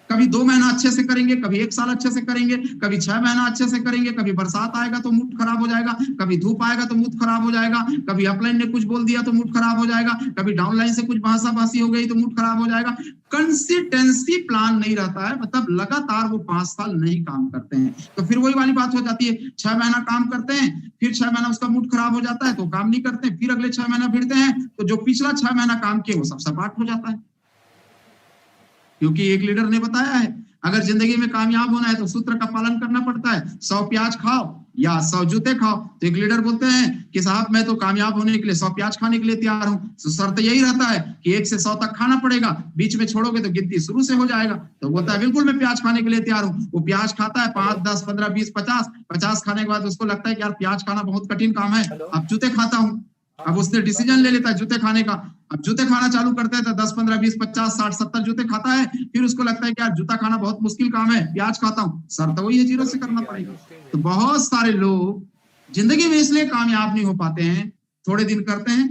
कभी 2 महीना अच्छे से करेंगे, कभी 1 साल अच्छे से करेंगे, कभी 6 महीना अच्छे से करेंगे, कभी बरसात आएगा तो मूड खराब हो जाएगा, कभी धूप आएगा तो मूड खराब हो जाएगा, कभी अपलाइन ने कुछ बोल दिया तो मूड खराब हो जाएगा, कभी डाउनलाइन से कुछ भाषाभाषी हो गई तो मूड खराब हो जाएगा। कंसिस्टेंसी प्लान नहीं रहता है, मतलब लगातार वो 5 साल नहीं काम करते हैं। तो फिर वही वाली बात हो जाती है, 6 महीना काम करते हैं, फिर 6 महीना उसका मूड खराब हो जाता है तो काम नहीं करते, फिर अगले 6 महीना फिरते हैं तो जो पिछला 6 महीना काम किए वो सब सपाट हो जाता है। क्योंकि एक लीडर ने बताया है, अगर जिंदगी में कामयाब होना है तो सूत्र का पालन करना पड़ता है, 100 प्याज खाओ या 100 जूते खाओ। तो एक लीडर बोलते हैं कि साहब मैं तो कामयाब होने के लिए 100 प्याज खाने के लिए तैयार हूं। तो शर्त यही रहता है कि 1 से 100 तक खाना पड़ेगा, बीच में छोड़ोगे तो गिनती शुरू से हो जाएगा। तो बोलता है बिल्कुल मैं प्याज खाने के लिए तैयार हूं। वो प्याज खाता है 5, 10, 15, 20, 50 खाने के बाद उसको लगता है कि यार प्याज खाना बहुत कठिन काम है, अब जूते खाता हूं। अब उसने डिसीजन ले लेता है जूते खाने का। अब जूते खाना चालू करते हैं तो 10, 15, 20, 50, 60, 70 जूते खाता है। फिर उसको लगता है कि यार जूता खाना बहुत मुश्किल काम है, प्याज खाता हूं। शर्त वही है, 0 से करना पड़ेगा। तो बहुत सारे लोग जिंदगी में इसलिए कामयाब नहीं हो पाते हैं, थोड़े दिन करते हैं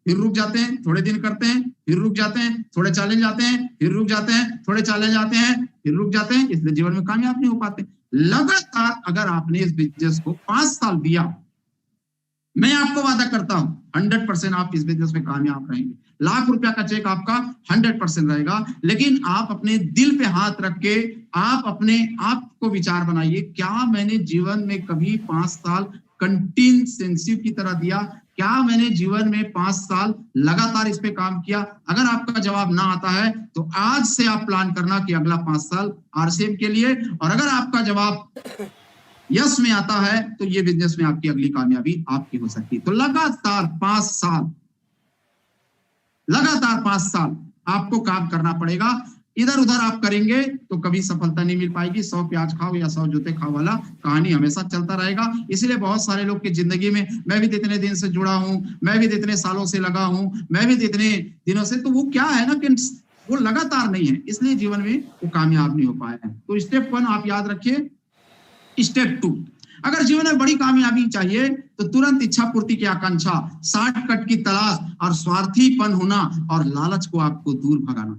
फिर रुक जाते हैं, थोड़े दिन करते हैं फिर रुक जाते हैं, थोड़े चैलेंज आते हैं फिर रुक जाते हैं, थोड़े चैलेंज आते हैं फिर रुक जाते हैं, इसलिए जीवन में कामयाब नहीं हो पाते। लगातार अगर आपने इस बिजनेस को 5 साल दिया, मैं आपको वादा करता हूं 100% आप इस बिजनेस में कामयाब रहेंगे। लाख रुपया का चेक आपका 100% रहेगा। लेकिन आप अपने दिल पे हाथ रख के आप अपने आप को विचार बनाइए, क्या मैंने जीवन में कभी 5 साल कंटिन्यूएंसी की तरह दिया? क्या मैंने जीवन में 5 साल लगातार इस पे काम किया? अगर आपका जवाब ना आता है तो आज से आप प्लान करना कि अगला 5 साल आरसीएम के लिए, और अगर आपका जवाब यस में आता है तो ये बिजनेस में आपकी अगली कामयाबी आपकी हो सकती है। तो लगातार 5 साल आपको काम करना पड़ेगा। इधर उधर आप करेंगे तो कभी सफलता नहीं मिल पाएगी। 100 प्याज खाओ या 100 जूते खाओ वाला कहानी हमेशा चलता रहेगा। इसलिए बहुत सारे लोग की जिंदगी में, मैं भी इतने दिन से जुड़ा हूं, मैं भी इतने सालों से लगा हूं, मैं भी इतने दिनों से, तो वो क्या है ना कि वो लगातार नहीं है, इसलिए जीवन में वो कामयाब नहीं हो पाए हैं। तो स्टेप 1 आप याद रखिए। स्टेप 2, अगर जीवन में बड़ी कामयाबी चाहिए तो तुरंत इच्छा पूर्ति की आकांक्षा, शॉर्टकट की तलाश और स्वार्थीपन होना और लालच को आपको दूर भगाना।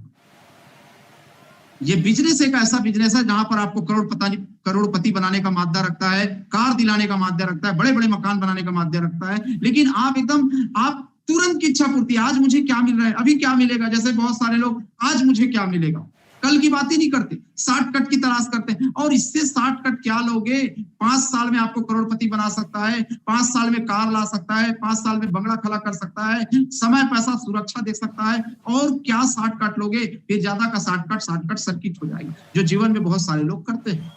ये बिजनेस एक ऐसा बिजनेस है जहां पर आपको करोड़पति बनाने का मादा रखता है, कार दिलाने का मादा रखता है, बड़े बड़े मकान बनाने का मादा रखता है, लेकिन आप तुरंत की इच्छा पूर्ति, आज मुझे क्या मिल रहा है, अभी क्या मिलेगा, जैसे बहुत सारे लोग आज मुझे क्या मिलेगा, कल की बात ही नहीं करते, शॉर्टकट की तलाश करते हैं। और इससे शॉर्टकट क्या लोगे? 5 साल में आपको करोड़पति बना सकता है, 5 साल में कार ला सकता है, 5 साल में बंगला खड़ा कर सकता है, समय पैसा सुरक्षा दे सकता है। और क्या शॉर्टकट लोगे? फिर ज्यादा का शॉर्टकट सर्किट हो जाएगा, जो जीवन में बहुत सारे लोग करते हैं।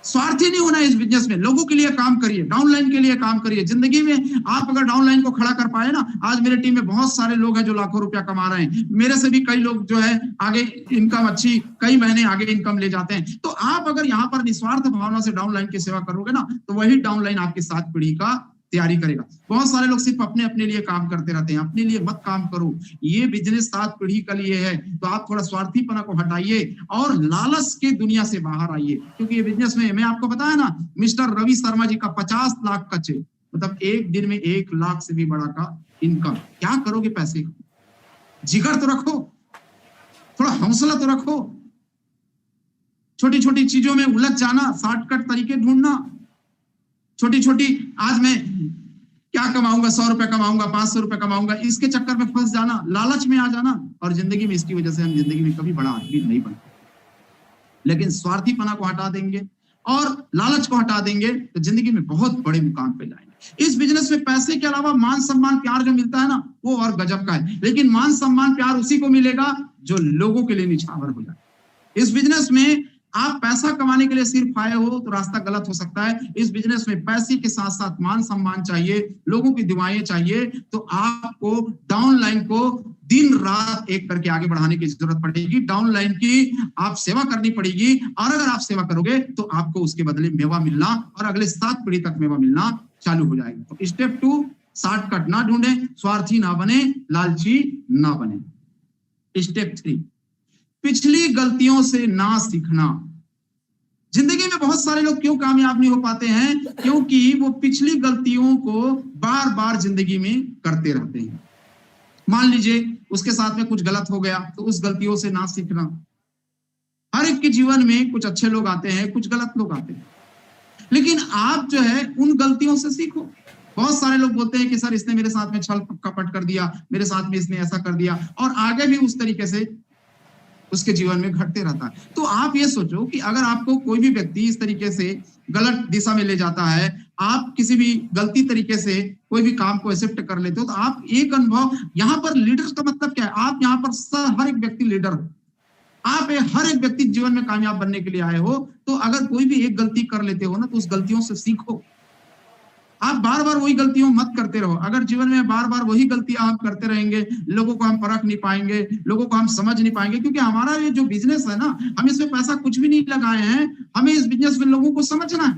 स्वार्थी नहीं होना इस बिजनेस में, लोगों के लिए काम करिए, डाउनलाइन के लिए काम करिए। जिंदगी में आप अगर डाउनलाइन को खड़ा कर पाए ना, आज मेरे टीम में बहुत सारे लोग हैं जो लाखों रुपया कमा रहे हैं। मेरे से भी कई लोग जो है आगे इनकम अच्छी, कई महीने आगे इनकम ले जाते हैं। तो आप अगर यहाँ पर निस्वार्थ भावना से डाउनलाइन की सेवा करोगे ना, तो वही डाउनलाइन आपकी 7 पीढ़ी का तैयारी करेगा। बहुत सारे लोग सिर्फ अपने अपने लिए काम करते रहते हैं, अपने लिए मत काम करो। ये बिजनेस 7 पीढ़ी के लिए है। तो आप थोड़ा स्वार्थीपना को हटाइए और लालच की दुनिया से बाहर आइए, क्योंकि ये बिजनेस में मैं आपको बताया ना, मिस्टर रवि शर्मा जी का 50 लाख का चेक, मतलब एक दिन में 1 लाख से भी बड़ा का इनकम। क्या करोगे पैसे का? जिगर तो रखो, थोड़ा हौसला तो रखो। छोटी छोटी चीजों में उलझ जाना, शॉर्टकट तरीके ढूंढना, छोटी छोटी आज मैं क्या कमाऊंगा, 100 रुपए कमाऊंगा, 500 रुपए कमाऊंगा, इसके चक्कर में फंस जाना, लालच में आ जाना। और जिंदगी में इसकी वजह से हम जिंदगी में कभी बड़ा आदमी नहीं बनते। लेकिन स्वार्थीपना को हटा देंगे और लालच को हटा देंगे तो जिंदगी में बहुत बड़े मुकाम पे जाएंगे। इस बिजनेस में पैसे के अलावा मान सम्मान प्यार जो मिलता है ना, वो और गजब का है। लेकिन मान सम्मान प्यार उसी को मिलेगा जो लोगों के लिए निछावर हो जाए। इस बिजनेस में आप पैसा कमाने के लिए सिर्फ आए हो तो रास्ता गलत हो सकता है। इस बिजनेस में पैसे के साथ साथ मान सम्मान चाहिए, लोगों की दुआएं चाहिए। तो आपको डाउनलाइन को दिन रात एक करके आगे बढ़ाने की जरूरत पड़ेगी। डाउनलाइन की आप सेवा करनी पड़ेगी, और अगर आप सेवा करोगे तो आपको उसके बदले मेवा मिलना और अगले 7 पीढ़ी तक मेवा मिलना चालू हो जाएगा। तो स्टेप 2, शॉर्टकट ना ढूंढे, स्वार्थी ना बने, लालची ना बने। स्टेप 3, पिछली गलतियों से ना सीखना। जिंदगी में बहुत सारे लोग क्यों कामयाब नहीं हो पाते हैं? क्योंकि वो पिछली गलतियों को बार बार जिंदगी में करते रहते हैं। मान लीजिए उसके साथ में कुछ गलत हो गया, तो उस गलतियों से ना सीखना। हर एक के जीवन में कुछ अच्छे लोग आते हैं, कुछ गलत लोग आते हैं, लेकिन आप जो है उन गलतियों से सीखो। बहुत सारे लोग बोलते हैं कि सर इसने मेरे साथ में छल कपट कर दिया, मेरे साथ में इसने ऐसा कर दिया, और आगे भी उस तरीके से उसके जीवन में घटते रहता है। तो आप ये सोचो कि अगर आपको कोई भी व्यक्ति इस तरीके से गलत दिशा में ले जाता है, आप किसी भी गलती तरीके से कोई भी काम को एक्सेप्ट कर लेते हो, तो आप एक अनुभव, यहाँ पर लीडर का मतलब क्या है? आप यहाँ पर हर एक व्यक्ति लीडर हो। आप हर एक व्यक्ति जीवन में कामयाब बनने के लिए आए हो। तो अगर कोई भी एक गलती कर लेते हो ना, तो उस गलतियों से सीखो। आप बार बार वही गलतियों मत करते रहो। अगर जीवन में बार बार वही गलतियां हम करते रहेंगे, लोगों को हम परख नहीं पाएंगे, लोगों को हम समझ नहीं पाएंगे। क्योंकि हमारा ये जो बिजनेस है ना, हम इसमें पैसा कुछ भी नहीं लगाए हैं, हमें इस बिजनेस में लोगों को समझना है।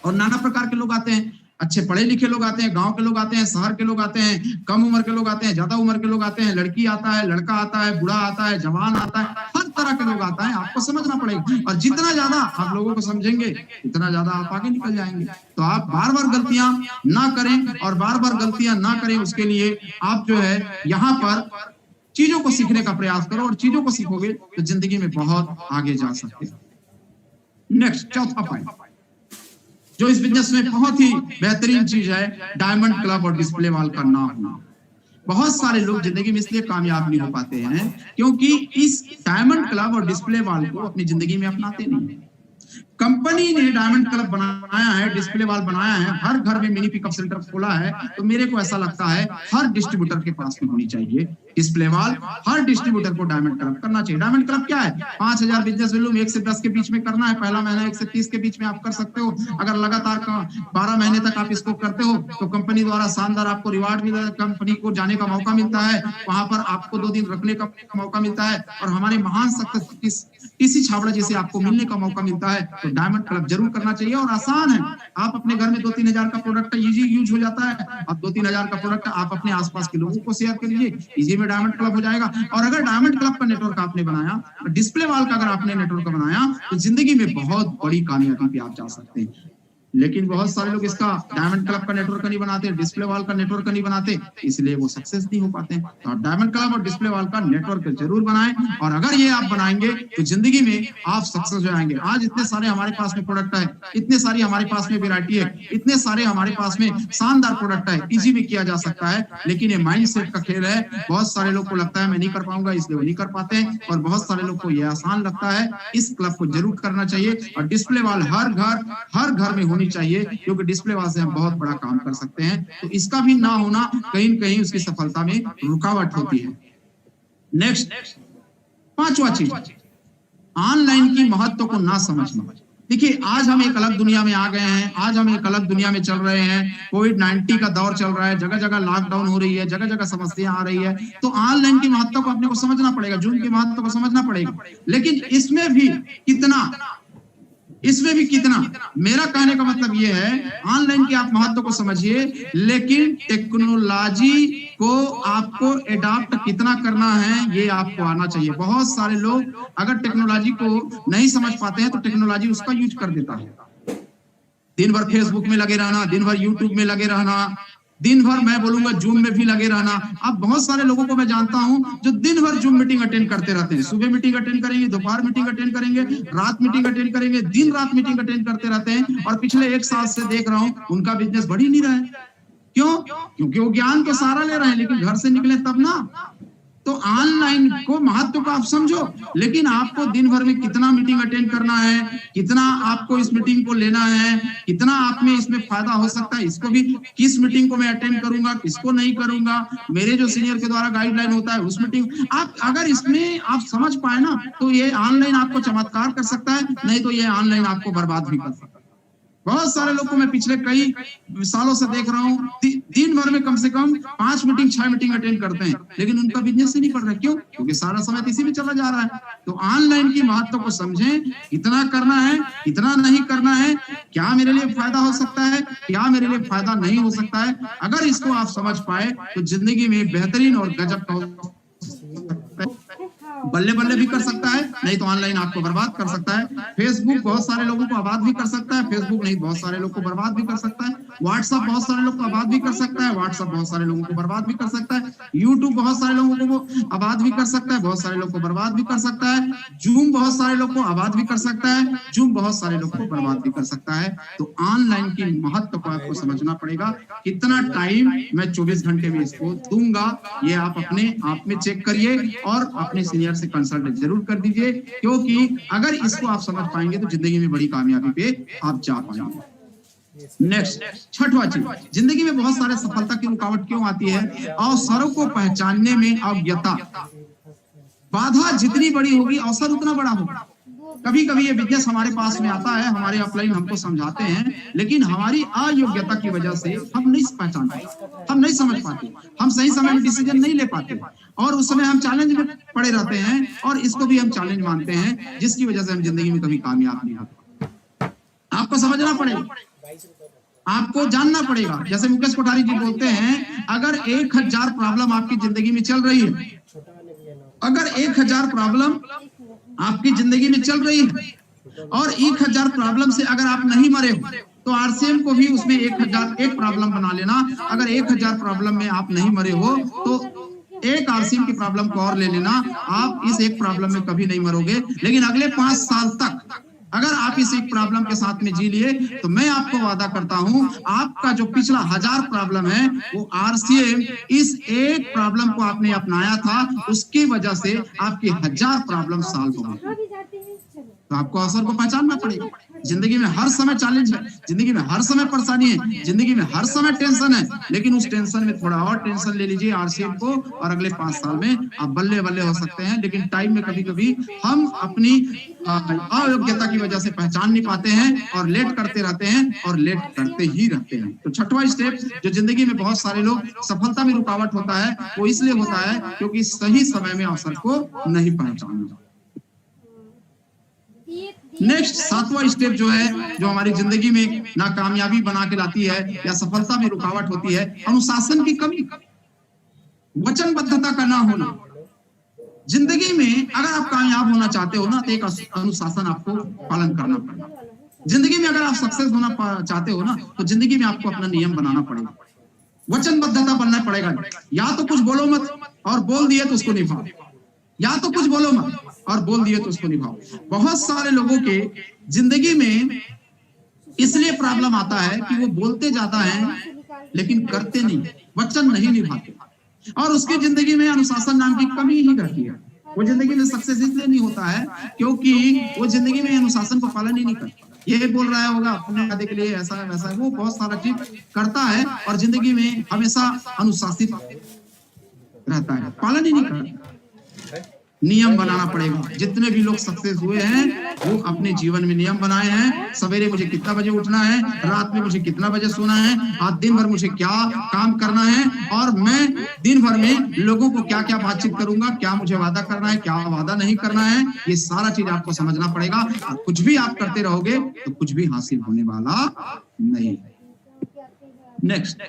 और नाना प्रकार के लोग आते हैं, अच्छे पढ़े लिखे लोग आते हैं, गांव के लोग आते हैं, शहर के लोग आते हैं, कम उम्र के लोग आते हैं, ज्यादा उम्र के लोग आते हैं, लड़की आता है, लड़का आता है, बूढ़ा आता है, जवान आता है, हर तरह के लोग आता है। आपको समझना पड़ेगा, और जितना ज्यादा आप लोगों को समझेंगे उतना ज्यादा आप आगे निकल जाएंगे। तो आप बार बार गलतियां ना करें, और बार बार गलतियां ना करें उसके लिए आप जो है यहाँ पर चीजों को सीखने का प्रयास करो, और चीजों को सीखोगे तो जिंदगी में बहुत आगे जा सकते हैं। नेक्स्ट, चौथा पॉइंट जो इस बिजनेस में बहुत ही बेहतरीन चीज है, डायमंड क्लब और डिस्प्ले वॉल का ना होना। बहुत सारे लोग जिंदगी में इसलिए कामयाब नहीं हो पाते हैं क्योंकि इस डायमंड क्लब और डिस्प्ले वॉल को अपनी जिंदगी में अपनाते नहीं। कंपनी ने डायमंड क्लब बनाया है, डिस्प्ले वॉल बनाया है, हर घर में मिनी पिकअप सेंटर खोला है, तो मेरे को ऐसा लगता है हर डिस्ट्रीब्यूटर के पास में होनी चाहिए डिस्प्ले वॉल। हर डिस्ट्रीब्यूटर को डायमंड क्लब करना चाहिए। डायमंड क्लब क्या है? 5000 बिजनेस वॉल्यूम 1 से 10 के बीच में करना है। पहला महीना 1 से 30 के बीच में आप कर सकते हो। अगर लगातार 12 महीने तक आप इसको करते हो तो कंपनी द्वारा शानदार आपको रिवार्ड मिलता है, कंपनी को जाने का मौका मिलता है, वहां पर आपको 2 दिन रखने का मौका मिलता है, और हमारे महान सक्सेस टीसी छाबड़ा जैसे आपको मिलने का मौका मिलता है। तो डायमंड क्लब जरूर करना चाहिए, और आसान है। आप अपने घर में 2-3 हजार का प्रोडक्ट इजी यूज हो जाता है। अब 2-3 हजार का प्रोडक्ट आप अपने आसपास के लोगों को शेयर करिए, इजी में डायमंड क्लब हो जाएगा। और अगर डायमंड क्लब का नेटवर्क आपने बनाया, डिस्प्ले वॉल का अगर आपने नेटवर्क बनाया, तो जिंदगी में बहुत बड़ी कामयाबी पे आप जा सकते हैं। लेकिन बहुत सारे लोग इसका डायमंड क्लब का नेटवर्क नहीं बनाते, डिस्प्ले वॉल का नेटवर्क नहीं बनाते, इसलिए वो सक्सेस नहीं हो पाते हैं। तो आप डायमंड क्लब और डिस्प्ले वॉल का नेटवर्क जरूर बनाएं, और अगर ये आप बनाएंगे तो जिंदगी में आप सक्सेस हो जाएंगे। आज इतने सारे हमारे पास में प्रोडक्ट है, इतने सारी हमारे पास में वैरायटी है, इतने सारे हमारे पास में शानदार प्रोडक्ट है, इजी में किया जा सकता है, लेकिन ये माइंडसेट का खेल है। बहुत सारे लोग को लगता है मैं नहीं कर पाऊंगा, इसलिए वो नहीं कर पाते हैं, और बहुत सारे लोग को ये आसान लगता है। इस क्लब को जरूर करना चाहिए, और डिस्प्ले वॉल हर घर में होनी चाहिए, क्योंकि डिस्प्ले वॉल से हम बहुत बड़ा काम कर सकते हैं। तो इसका भी ना होना कहीं न कहीं उसकी सफलता में रुकावट होती है। नेक्स्ट, पांचवा चीज, ऑनलाइन की महत्व को ना समझना। देखिए, आज हम एक अलग दुनिया में आ गए हैं, आज हम एक अलग दुनिया में चल रहे हैं। कोविड-19 का दौर चल रहा है, जगह जगह लॉकडाउन हो रही है, जगह जगह समस्या आ रही है। तो ऑनलाइन की महत्व को अपने को समझना पड़ेगा, जूम की महत्व को समझना पड़ेगा। लेकिन इसमें भी कितना, मेरा कहने का मतलब ये है, ऑनलाइन के आप महत्व को समझिए, लेकिन टेक्नोलॉजी को आपको एडॉप्ट कितना करना है ये आपको आना चाहिए। बहुत सारे लोग अगर टेक्नोलॉजी को नहीं समझ पाते हैं तो टेक्नोलॉजी उसका यूज कर देता है। दिन भर फेसबुक में लगे रहना, दिन भर यूट्यूब में लगे रहना, दिन भर मैं बोलूंगा जूम में भी लगे रहना। अब बहुत सारे लोगों को मैं जानता हूं जो दिन भर जूम मीटिंग अटेंड करते रहते हैं। सुबह मीटिंग अटेंड करेंगे, दोपहर मीटिंग अटेंड करेंगे, रात मीटिंग अटेंड करेंगे, दिन रात मीटिंग अटेंड करते रहते हैं, और पिछले 1 साल से देख रहा हूं उनका बिजनेस बढ़ ही नहीं रहा है। क्यों? क्योंकि वो ज्ञान तो सारा ले रहे हैं, लेकिन घर से निकले तब ना। तो ऑनलाइन को महत्व को आप समझो, लेकिन आपको दिन भर में कितना मीटिंग अटेंड करना है, कितना आपको इस मीटिंग को लेना है, कितना आप में इसमें फायदा हो सकता है, इसको भी, किस मीटिंग को मैं अटेंड करूंगा, किसको नहीं करूंगा, मेरे जो सीनियर के द्वारा गाइडलाइन होता है उस मीटिंग, आप अगर इसमें आप समझ पाए ना, तो ये ऑनलाइन आपको चमत्कार कर सकता है, नहीं तो ये ऑनलाइन आपको बर्बाद भी कर सकता है। बहुत सारे लोग को मैं पिछले कई सालों से देख रहा हूँ, दिन भर में कम से कम 5 मीटिंग 6 मीटिंग अटेंड करते हैं, लेकिन उनका बिजनेस ही नहीं बढ़ रहा। क्यों? क्योंकि सारा समय इसी में चला जा रहा है। तो ऑनलाइन की महत्व को समझें, कितना करना है, कितना नहीं करना है, क्या मेरे लिए फायदा हो सकता है, क्या मेरे लिए फायदा नहीं हो सकता है। अगर इसको आप समझ पाए तो जिंदगी में बेहतरीन और गजब का बल्ले बल्ले भी कर सकता है, नहीं तो ऑनलाइन आपको बर्बाद कर सकता है। फेसबुक बहुत सारे लोगों को आबाद भी कर सकता है, फेसबुक नहीं बहुत सारे लोग को बर्बाद भी कर सकता है। व्हाट्सएप बहुत सारे लोग को आबाद भी कर सकता है, व्हाट्सएप बहुत सारे लोगों को बर्बाद भी कर सकता है। यूट्यूब बहुत सारे लोगों को वो आबाद भी कर सकता है, बहुत सारे लोग को बर्बाद भी कर सकता है। जूम बहुत सारे लोग को आबाद भी कर सकता है, जूम बहुत सारे लोग को बर्बाद भी कर सकता है। तो ऑनलाइन की महत्व को आपको समझना पड़ेगा। कितना टाइम मैं 24 घंटे में इसको दूंगा, ये आप अपने आप में चेक करिए, और अपने सीनियर से कंसल्ट जरूर कर दीजिए, क्योंकि अगर इसको आप समझ पाएंगे तो जिंदगी में बड़ी कामयाबी पे आप जा पाएंगे। नेक्स्ट, छठवां चीज, जिंदगी में बहुत सारे सफलता की रुकावट क्यों आती है? अवसरों को पहचानने में अज्ञता। बाधा जितनी बड़ी होगी अवसर उतना बड़ा होगा। कभी कभी ये बिजनेस हमारे पास में आता है, हमारे अपलाइन हमको समझाते हैं, लेकिन हमारी अयोग्यता की वजह से हम नहीं पहचान पाते, हम नहीं समझ पाते, हम सही समय में डिसीजन नहीं ले पाते, और उस समय हम चैलेंज में पड़े रहते हैं, और इसको भी हम चैलेंज मानते हैं, जिसकी वजह से हम जिंदगी में कभी कामयाब नहीं होते। आपको समझना पड़ेगा, आपको जानना पड़ेगा। जैसे मुकेश कोठारी जी बोलते हैं, अगर 1000 प्रॉब्लम आपकी जिंदगी में चल रही है, अगर 1000 प्रॉब्लम आपकी जिंदगी में चल रही है, और 1000 प्रॉब्लम से अगर आप नहीं मरे हो, तो आरसीएम को भी उसमें 1001 प्रॉब्लम बना लेना। अगर 1000 प्रॉब्लम में आप नहीं मरे हो, तो एक आरसीएम की प्रॉब्लम को और ले लेना, आप इस एक प्रॉब्लम में कभी नहीं मरोगे। लेकिन अगले 5 साल तक अगर आप इस एक प्रॉब्लम के साथ में जी लिए, तो मैं आपको वादा करता हूं, आपका जो पिछला 1000 प्रॉब्लम है, वो आरसीएम इस एक प्रॉब्लम को आपने अपनाया था, उसकी वजह से आपकी 1000 प्रॉब्लम सॉल्व हो गई। तो आपको अवसर को पहचानना पड़ेगा। जिंदगी में हर समय चैलेंज है, जिंदगी में हर समय परेशानी है, जिंदगी में हर समय टेंशन है, लेकिन उस टेंशन में थोड़ा और टेंशन ले लीजिए आरसीएम को, और अगले 5 साल में आप बल्ले बल्ले हो सकते हैं। लेकिन टाइम में कभी कभी हम अपनी अयोग्यता की वजह से पहचान नहीं पाते हैं, और लेट करते रहते हैं, और लेट करते ही रहते हैं। तो छठवां स्टेप, जो जिंदगी में बहुत सारे लोग सफलता में रुकावट होता है, वो इसलिए होता है क्योंकि सही समय में अवसर को नहीं पहचाना। नेक्स्ट, 7वां स्टेप जो है, जो हमारी जिंदगी में नाकामयाबी बना के लाती है या सफलता में रुकावट होती है, अनुशासन की कमी, वचनबद्धता का ना होना। जिंदगी में अगर आप कामयाब होना चाहते हो ना, तो एक अनुशासन आपको पालन करना पड़ेगा। जिंदगी में अगर आप सक्सेस होना चाहते हो ना, तो जिंदगी में आपको अपना नियम बनाना पड़ेगा, वचनबद्धता बनना पड़ेगा। या तो कुछ बोलो मत, और बोल दिए तो उसको निभाओ, या तो कुछ बोलो मत और बोल दिए तो उसको निभाओ। बहुत सारे लोगों के जिंदगी में इसलिए प्रॉब्लम आता है कि वो बोलते ज्यादा हैं लेकिन करते नहीं, वचन नहीं निभाते, और उसकी जिंदगी में अनुशासन नाम की कमी ही रहती है। वो जिंदगी में सक्सेस इसलिए नहीं होता है क्योंकि वो जिंदगी में अनुशासन को पालन ही नहीं करता। ये बोल रहा होगा अपने फायदे के लिए, ऐसा है वैसा है, वो बहुत सारा चीज करता है और जिंदगी में हमेशा अनुशासित रहता है, पालन ही नहीं करता। नियम बनाना पड़ेगा। जितने भी लोग सक्सेस हुए हैं वो अपने जीवन में नियम बनाए हैं। सवेरे मुझे कितना बजे उठना है, रात में मुझे कितना बजे सोना है, आज दिन भर मुझे क्या काम करना है, और मैं दिन भर में लोगों को क्या क्या बातचीत करूंगा, क्या मुझे वादा करना है, क्या वादा नहीं करना है, ये सारा चीज आपको समझना पड़ेगा। और कुछ भी आप करते रहोगे तो कुछ भी हासिल होने वाला नहीं। नेक्स्ट,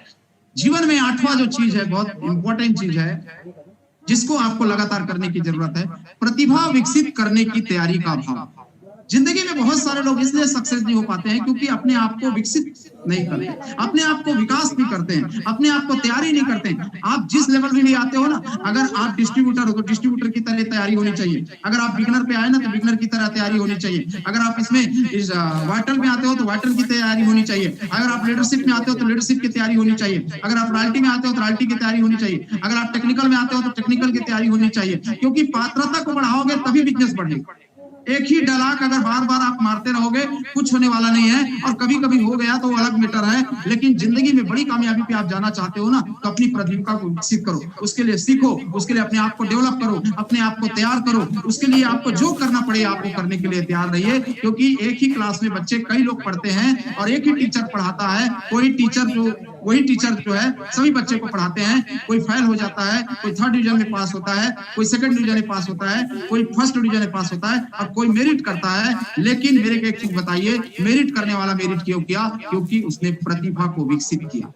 जीवन में 8वां जो चीज है, बहुत इंपॉर्टेंट चीज है जिसको आपको लगातार करने की जरूरत है, प्रतिभा विकसित करने की तैयारी का भाव। जिंदगी में बहुत सारे लोग इसलिए सक्सेस नहीं हो पाते हैं क्योंकि अपने आप को विकसित नहीं करते, अपने आप को विकास नहीं करते हैं, अपने आप को तैयारी नहीं करते हैं। आप जिस लेवल में भी आते हो ना, अगर आप डिस्ट्रीब्यूटर हो तो डिस्ट्रीब्यूटर की तरह तैयारी होनी चाहिए, अगर आप बिगनर पे आए ना तो बिगनर की तरह तैयारी होनी चाहिए, अगर आप इसमें इस वाइटल में आते हो तो वाइटल की तैयारी होनी चाहिए, अगर आप लीडरशिप में आते हो तो लीडरशिप की तैयारी होनी चाहिए, अगर आप रॉयल्टी में आते हो तो रॉयल्टी की तैयारी होनी चाहिए, अगर आप टेक्निकल में आते हो तो टेक्निकल की तैयारी होनी चाहिए, क्योंकि पात्रता को बढ़ाओगे तभी बिजनेस बढ़ेगा। एक ही डलाक अगर बार बार आप मारते रहोगे कुछ होने वाला नहीं है, और कभी कभी हो गया तो अलग मैटर है, लेकिन जिंदगी में बड़ी कामयाबी पे आप जाना चाहते हो ना, तो अपनी प्रतिभा को विकसित करो, उसके लिए सीखो, उसके लिए अपने आप को डेवलप करो, अपने आप को तैयार करो, उसके लिए आपको जो करना पड़े आपको करने के लिए तैयार रहिए। क्योंकि एक ही क्लास में बच्चे कई लोग पढ़ते हैं और एक ही टीचर पढ़ाता है, वही टीचर जो है सभी बच्चे को पढ़ाते हैं, कोई फेल हो जाता है, कोई 3rd डिवीजन में पास होता है, कोई 2nd डिवीजन में पास होता है, कोई 1st डिवीजन में पास होता है, और कोई मेरिट करता है। लेकिन मेरे को एक चीज बताइए, मेरिट करने वाला मेरिट क्यों किया? क्योंकि उसने प्रतिभा को विकसित किया,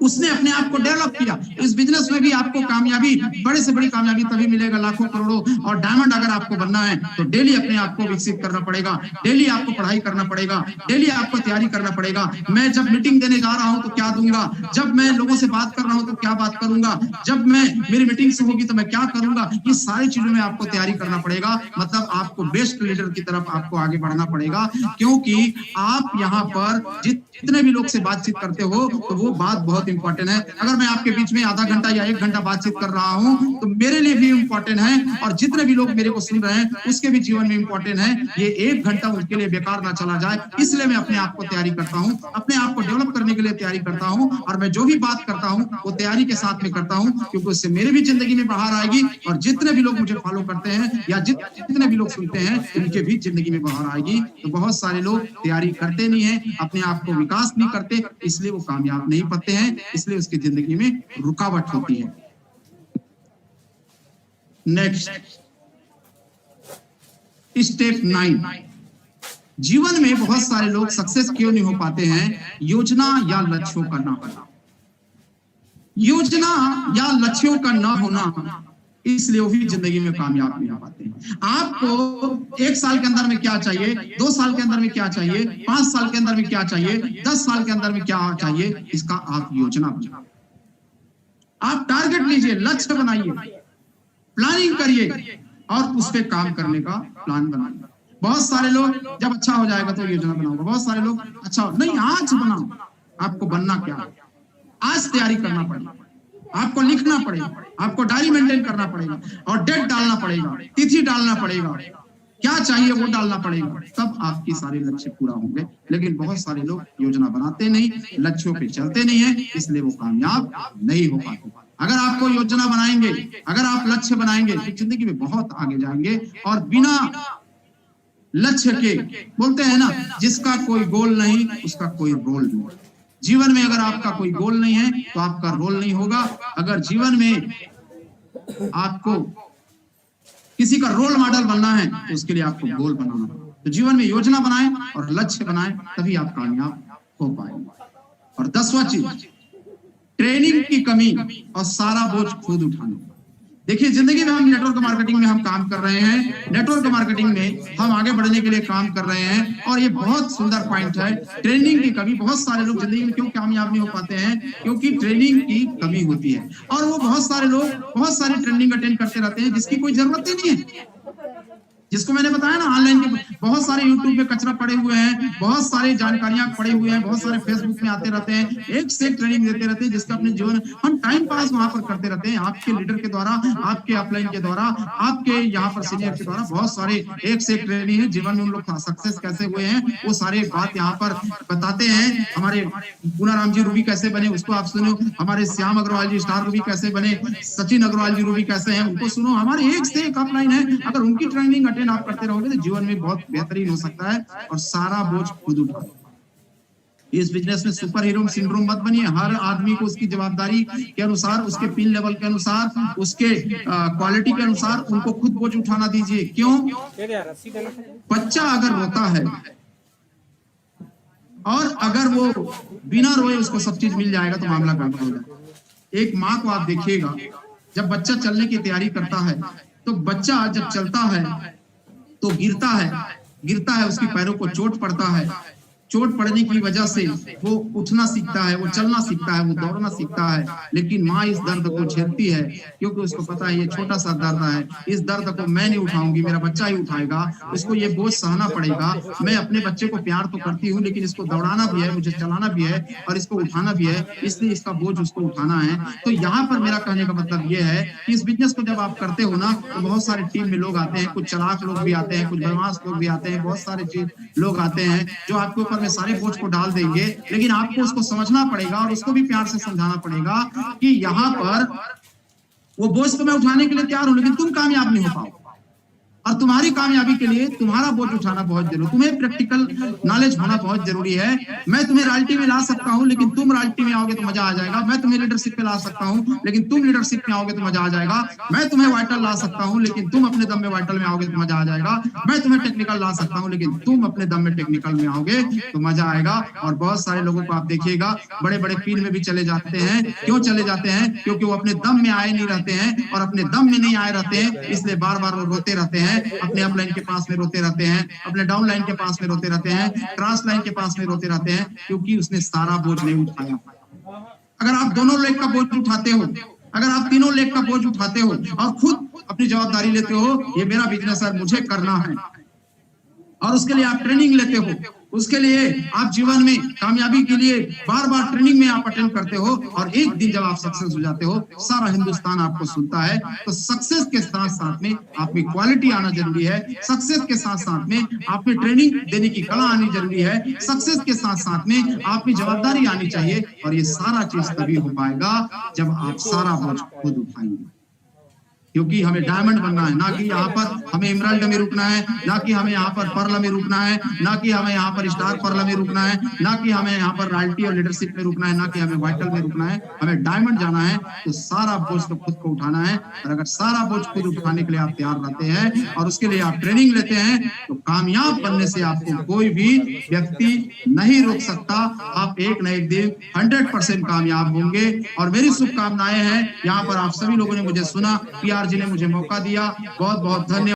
उसने अपने आप को डेवलप किया। इस बिजनेस में भी आपको कामयाबी, बड़े से बड़ी कामयाबी तभी मिलेगा, लाखों करोड़ों और डायमंड अगर आपको बनना है तो डेली अपने आप को विकसित करना पड़ेगा, डेली आपको पढ़ाई करना पड़ेगा, डेली आपको तैयारी करना पड़ेगा। मैं जब मीटिंग देने जा रहा हूं तो क्या दूंगा, जब मैं लोगों से बात कर रहा हूं तो क्या बात करूंगा, जब मैं मेरी मीटिंग से होगी तो मैं क्या करूंगा, ये सारी चीजों में आपको तैयारी करना पड़ेगा। मतलब आपको बेस्ट लीडर की तरफ आपको आगे बढ़ना पड़ेगा, क्योंकि आप यहाँ पर जितने भी लोग से बातचीत करते हो तो वो बात बहुत इंपॉर्टेंट है। अगर मैं आपके बीच में आधा घंटा या 1 घंटा बातचीत कर रहा हूं तो मेरे लिए भी इंपॉर्टेंट है, और जितने भी लोग मेरे को सुन रहे हैं उसके भी जीवन में इंपॉर्टेंट है। ये 1 घंटा उनके लिए बेकार ना चला जाए, इसलिए मैं अपने आप को तैयारी करता हूं, अपने आप को डेवलप करने के लिए तैयारी करता हूं, और मैं जो भी बात करता हूं वो तैयारी के साथ में करता हूं, क्योंकि उससे मेरी भी जिंदगी में बाहर आएगी, और जितने भी लोग मुझे फॉलो करते हैं या जितने भी लोग सुनते हैं उनके भी जिंदगी में बाहर आएगी। तो बहुत सारे लोग तैयारी करते नहीं है, अपने आप को विकास नहीं करते, इसलिए वो कामयाब नहीं पाते हैं, इसलिए उसकी जिंदगी में रुकावट होती है। नेक्स्ट, स्टेप 9, जीवन में बहुत सारे लोग सक्सेस क्यों नहीं हो पाते हैं? योजना या लक्ष्यों का ना होना। योजना या लक्ष्यों का ना होना, इसलिए वो भी जिंदगी में कामयाब नहीं हो पाते हैं। आपको 1 साल के अंदर में क्या चाहिए, 2 साल के अंदर में क्या चाहिए, 5 साल के अंदर में क्या चाहिए, 10 साल के अंदर में क्या चाहिए, इसका आप योजना बनाइए, आप टारगेट लीजिए, लक्ष्य बनाइए, प्लानिंग करिए और उस पे काम करने का प्लान बनाइए। बहुत सारे लोग जब अच्छा हो जाएगा तो योजना बनाओगे, बहुत सारे लोग अच्छा नहीं, आज बनाओ। आपको बनना क्या है, आज तैयारी करना पड़ेगा, आपको लिखना पड़ेगा, आपको डायरी मेंटेन करना पड़ेगा, और डेट डालना पड़ेगा, तिथि डालना पड़ेगा, क्या चाहिए वो डालना पड़ेगा, तब आपकी सारे लक्ष्य पूरा होंगे। लेकिन बहुत सारे लोग योजना बनाते नहीं, लक्ष्यों पे चलते नहीं है, इसलिए वो कामयाब नहीं हो पाते। अगर आपको योजना बनाएंगे, अगर आप लक्ष्य बनाएंगे तो जिंदगी में बहुत आगे जाएंगे। और बिना लक्ष्य के, बोलते हैं ना, जिसका कोई गोल नहीं उसका कोई रोल नहीं। जीवन में अगर आपका कोई गोल नहीं है तो आपका रोल नहीं होगा। अगर जीवन में आपको किसी का रोल मॉडल बनना है तो उसके लिए आपको गोल बनाना है। तो जीवन में योजना बनाएं और लक्ष्य बनाएं, तभी आप कामयाब हो पाएंगे। और 10वां चीज, ट्रेनिंग की कमी और सारा बोझ खुद उठाना। देखिए, जिंदगी में हम नेटवर्क मार्केटिंग में हम काम कर रहे हैं, नेटवर्क मार्केटिंग में हम आगे बढ़ने के लिए काम कर रहे हैं और ये बहुत सुंदर पॉइंट है। ट्रेनिंग की कमी, बहुत सारे लोग जिंदगी में क्यों कामयाब नहीं हो पाते हैं, क्योंकि ट्रेनिंग की कमी होती है। और वो बहुत सारे लोग बहुत सारी ट्रेनिंग अटेंड करते रहते हैं जिसकी कोई जरूरत ही नहीं है। जिसको मैंने बताया ना, ऑनलाइन के बहुत सारे यूट्यूब पे कचरा पड़े हुए हैं, बहुत सारी जानकारियां पड़े हुए हैं, बहुत सारे फेसबुक में आते रहते हैं, एक से एक ट्रेनिंग देते रहते हैं, जिसका अपने जीवन हम टाइम पास वहां पर करते रहते हैं। आपके लीडर के द्वारा, आपके अपलाइन के द्वारा, आपके यहाँ पर सीनियर के द्वारा बहुत सारे एक से एक ट्रेनिंग है। जीवन में उन लोग सक्सेस कैसे हुए हैं वो सारे बात यहाँ पर बताते हैं। हमारे पूनाराम जी रूबी कैसे बने उसको आप सुनो, हमारे श्याम अग्रवाल जी स्टार रूबी कैसे बने, सचिन अग्रवाल जी रूबी कैसे हैं उनको सुनो। हमारे एक से एक अपलाइन है, अगर उनकी ट्रेनिंग अटेंड आप करते रहोगे तो जीवन में बहुत बेहतरीन हो सकता है और सारा बोझ खुद उठा। इस बिजनेस में सुपर हीरो सिंड्रोम मत बनिए। हर आदमी को उसकी जवाबदारी के अनुसार, उसके पिन लेवल के अनुसार, उसके क्वालिटी के अनुसार उनको खुद बोझ उठाना दीजिए। क्यों? बच्चा अगर रोता है और अगर वो बिना रोए उसको सब चीज मिल जाएगा तो मामला गड़बड़ हो जाएगा। एक माँ को आप देखिएगा, जब बच्चा चलने की तैयारी करता है तो बच्चा जब चलता है तो गिरता है, उसकी पैरों को चोट पड़ता है, चोट पड़ने की वजह से वो उठना सीखता है, वो चलना सीखता है, वो दौड़ना सीखता है। लेकिन माँ इस दर्द को झेलती है क्योंकि उसको पता है ये छोटा सा दर्द है, इस दर्द को मैं नहीं उठाऊंगी, मेरा बच्चा ही उठाएगा, इसको ये बोझ सहना पड़ेगा। मैं अपने बच्चे को प्यार तो करती हूँ लेकिन इसको दौड़ाना भी है, मुझे चलाना भी है और इसको उठाना भी है, इसलिए इसका बोझ उसको उठाना है। तो यहाँ पर मेरा कहने का मतलब ये है कि इस बिजनेस को जब आप करते हो ना तो बहुत सारे टीम में लोग आते हैं, कुछ चालाक लोग भी आते हैं, कुछ बदमाश लोग भी आते हैं, बहुत सारे लोग आते हैं जो आपके ऊपर में सारे बोझ को डाल देंगे। लेकिन आपको उसको समझना पड़ेगा और उसको भी प्यार से समझाना पड़ेगा कि यहाँ पर वो बोझ को मैं उठाने के लिए तैयार हूं लेकिन तुम कामयाब नहीं हो पाओ और तुम्हारी कामयाबी के लिए तुम्हारा बोझ उठाना बहुत जरूरी, तुम्हें प्रैक्टिकल नॉलेज होना बहुत जरूरी है। मैं तुम्हें रॉयल्टी में ला सकता हूं लेकिन तुम रॉयल्टी में आओगे तो मजा आ जाएगा। मैं तुम्हें लीडरशिप पे ला सकता हूं लेकिन तुम लीडरशिप में आओगे तो मजा आ जाएगा। मैं तुम्हें वाइटल ला सकता हूं लेकिन तुम अपने दम में वाइटल में आओगे तो मजा आ जाएगा। मैं तुम्हें टेक्निकल ला सकता हूं लेकिन तुम अपने दम में टेक्निकल में आओगे तो मजा आएगा। और बहुत सारे लोगों को आप देखिएगा बड़े बड़े पीर में भी चले जाते हैं। क्यों चले जाते हैं? क्योंकि वो अपने दम में आए नहीं रहते हैं और अपने दम में नहीं आए रहते हैं, इसलिए बार बार वो रोते रहते हैं, अपने अपलाइन के पास में रोते रहते हैं, अपने डाउन लाइन के पास में रोते रहते हैं, क्रॉस लाइन के पास में रोते रहते हैं, क्योंकि उसने सारा बोझ नहीं उठाया। अगर आप दोनों लेग का बोझ उठाते हो, अगर आप तीनों लेग का बोझ उठाते हो और खुद अपनी जवाबदारी लेते हो, ये मेरा बिजनेस है, मुझे करना है, और उसके लिए आप ट्रेनिंग लेते हो, उसके लिए आप जीवन में कामयाबी के लिए बार बार ट्रेनिंग में आप अटेंड करते हो और एक दिन जब आप सक्सेस हो जाते हो सारा हिंदुस्तान आपको सुनता है। तो सक्सेस के साथ साथ में आप में क्वालिटी आना जरूरी है, सक्सेस के साथ साथ में आप में ट्रेनिंग देने की कला आनी जरूरी है, सक्सेस के साथ साथ में आप में जवाबदारी आनी चाहिए। और ये सारा चीज तभी हो पाएगा जब आप सारा बोझ खुद उठाएंगे, क्योंकि हमें डायमंड बनना है, ना कि यहाँ पर हमें इमराल्ड में रुकना है, ना कि हमें यहाँ पर पर्ल में रुकना है, ना कि हमें यहाँ पर स्टार पर्ल में रुकना है, ना कि हमें यहाँ पर रॉयल्टी और लीडरशिप में रुकना है, ना कि हमें वाइटल में रुकना है। हमें डायमंड जाना है तो सारा बोझ तो खुद को उठाना है। और अगर सारा बोझ खुद उठाने के लिए आप तैयार रहते हैं और उसके लिए आप ट्रेनिंग लेते हैं तो कामयाब बनने से आपको कोई भी व्यक्ति नहीं रोक सकता। आप एक न एक दिन 100% कामयाब होंगे। और मेरी शुभकामनाएं हैं। यहाँ पर आप सभी लोगों ने मुझे सुना, PR जी ने मुझे मौका दिया, बहुत बहुत धन्यवाद।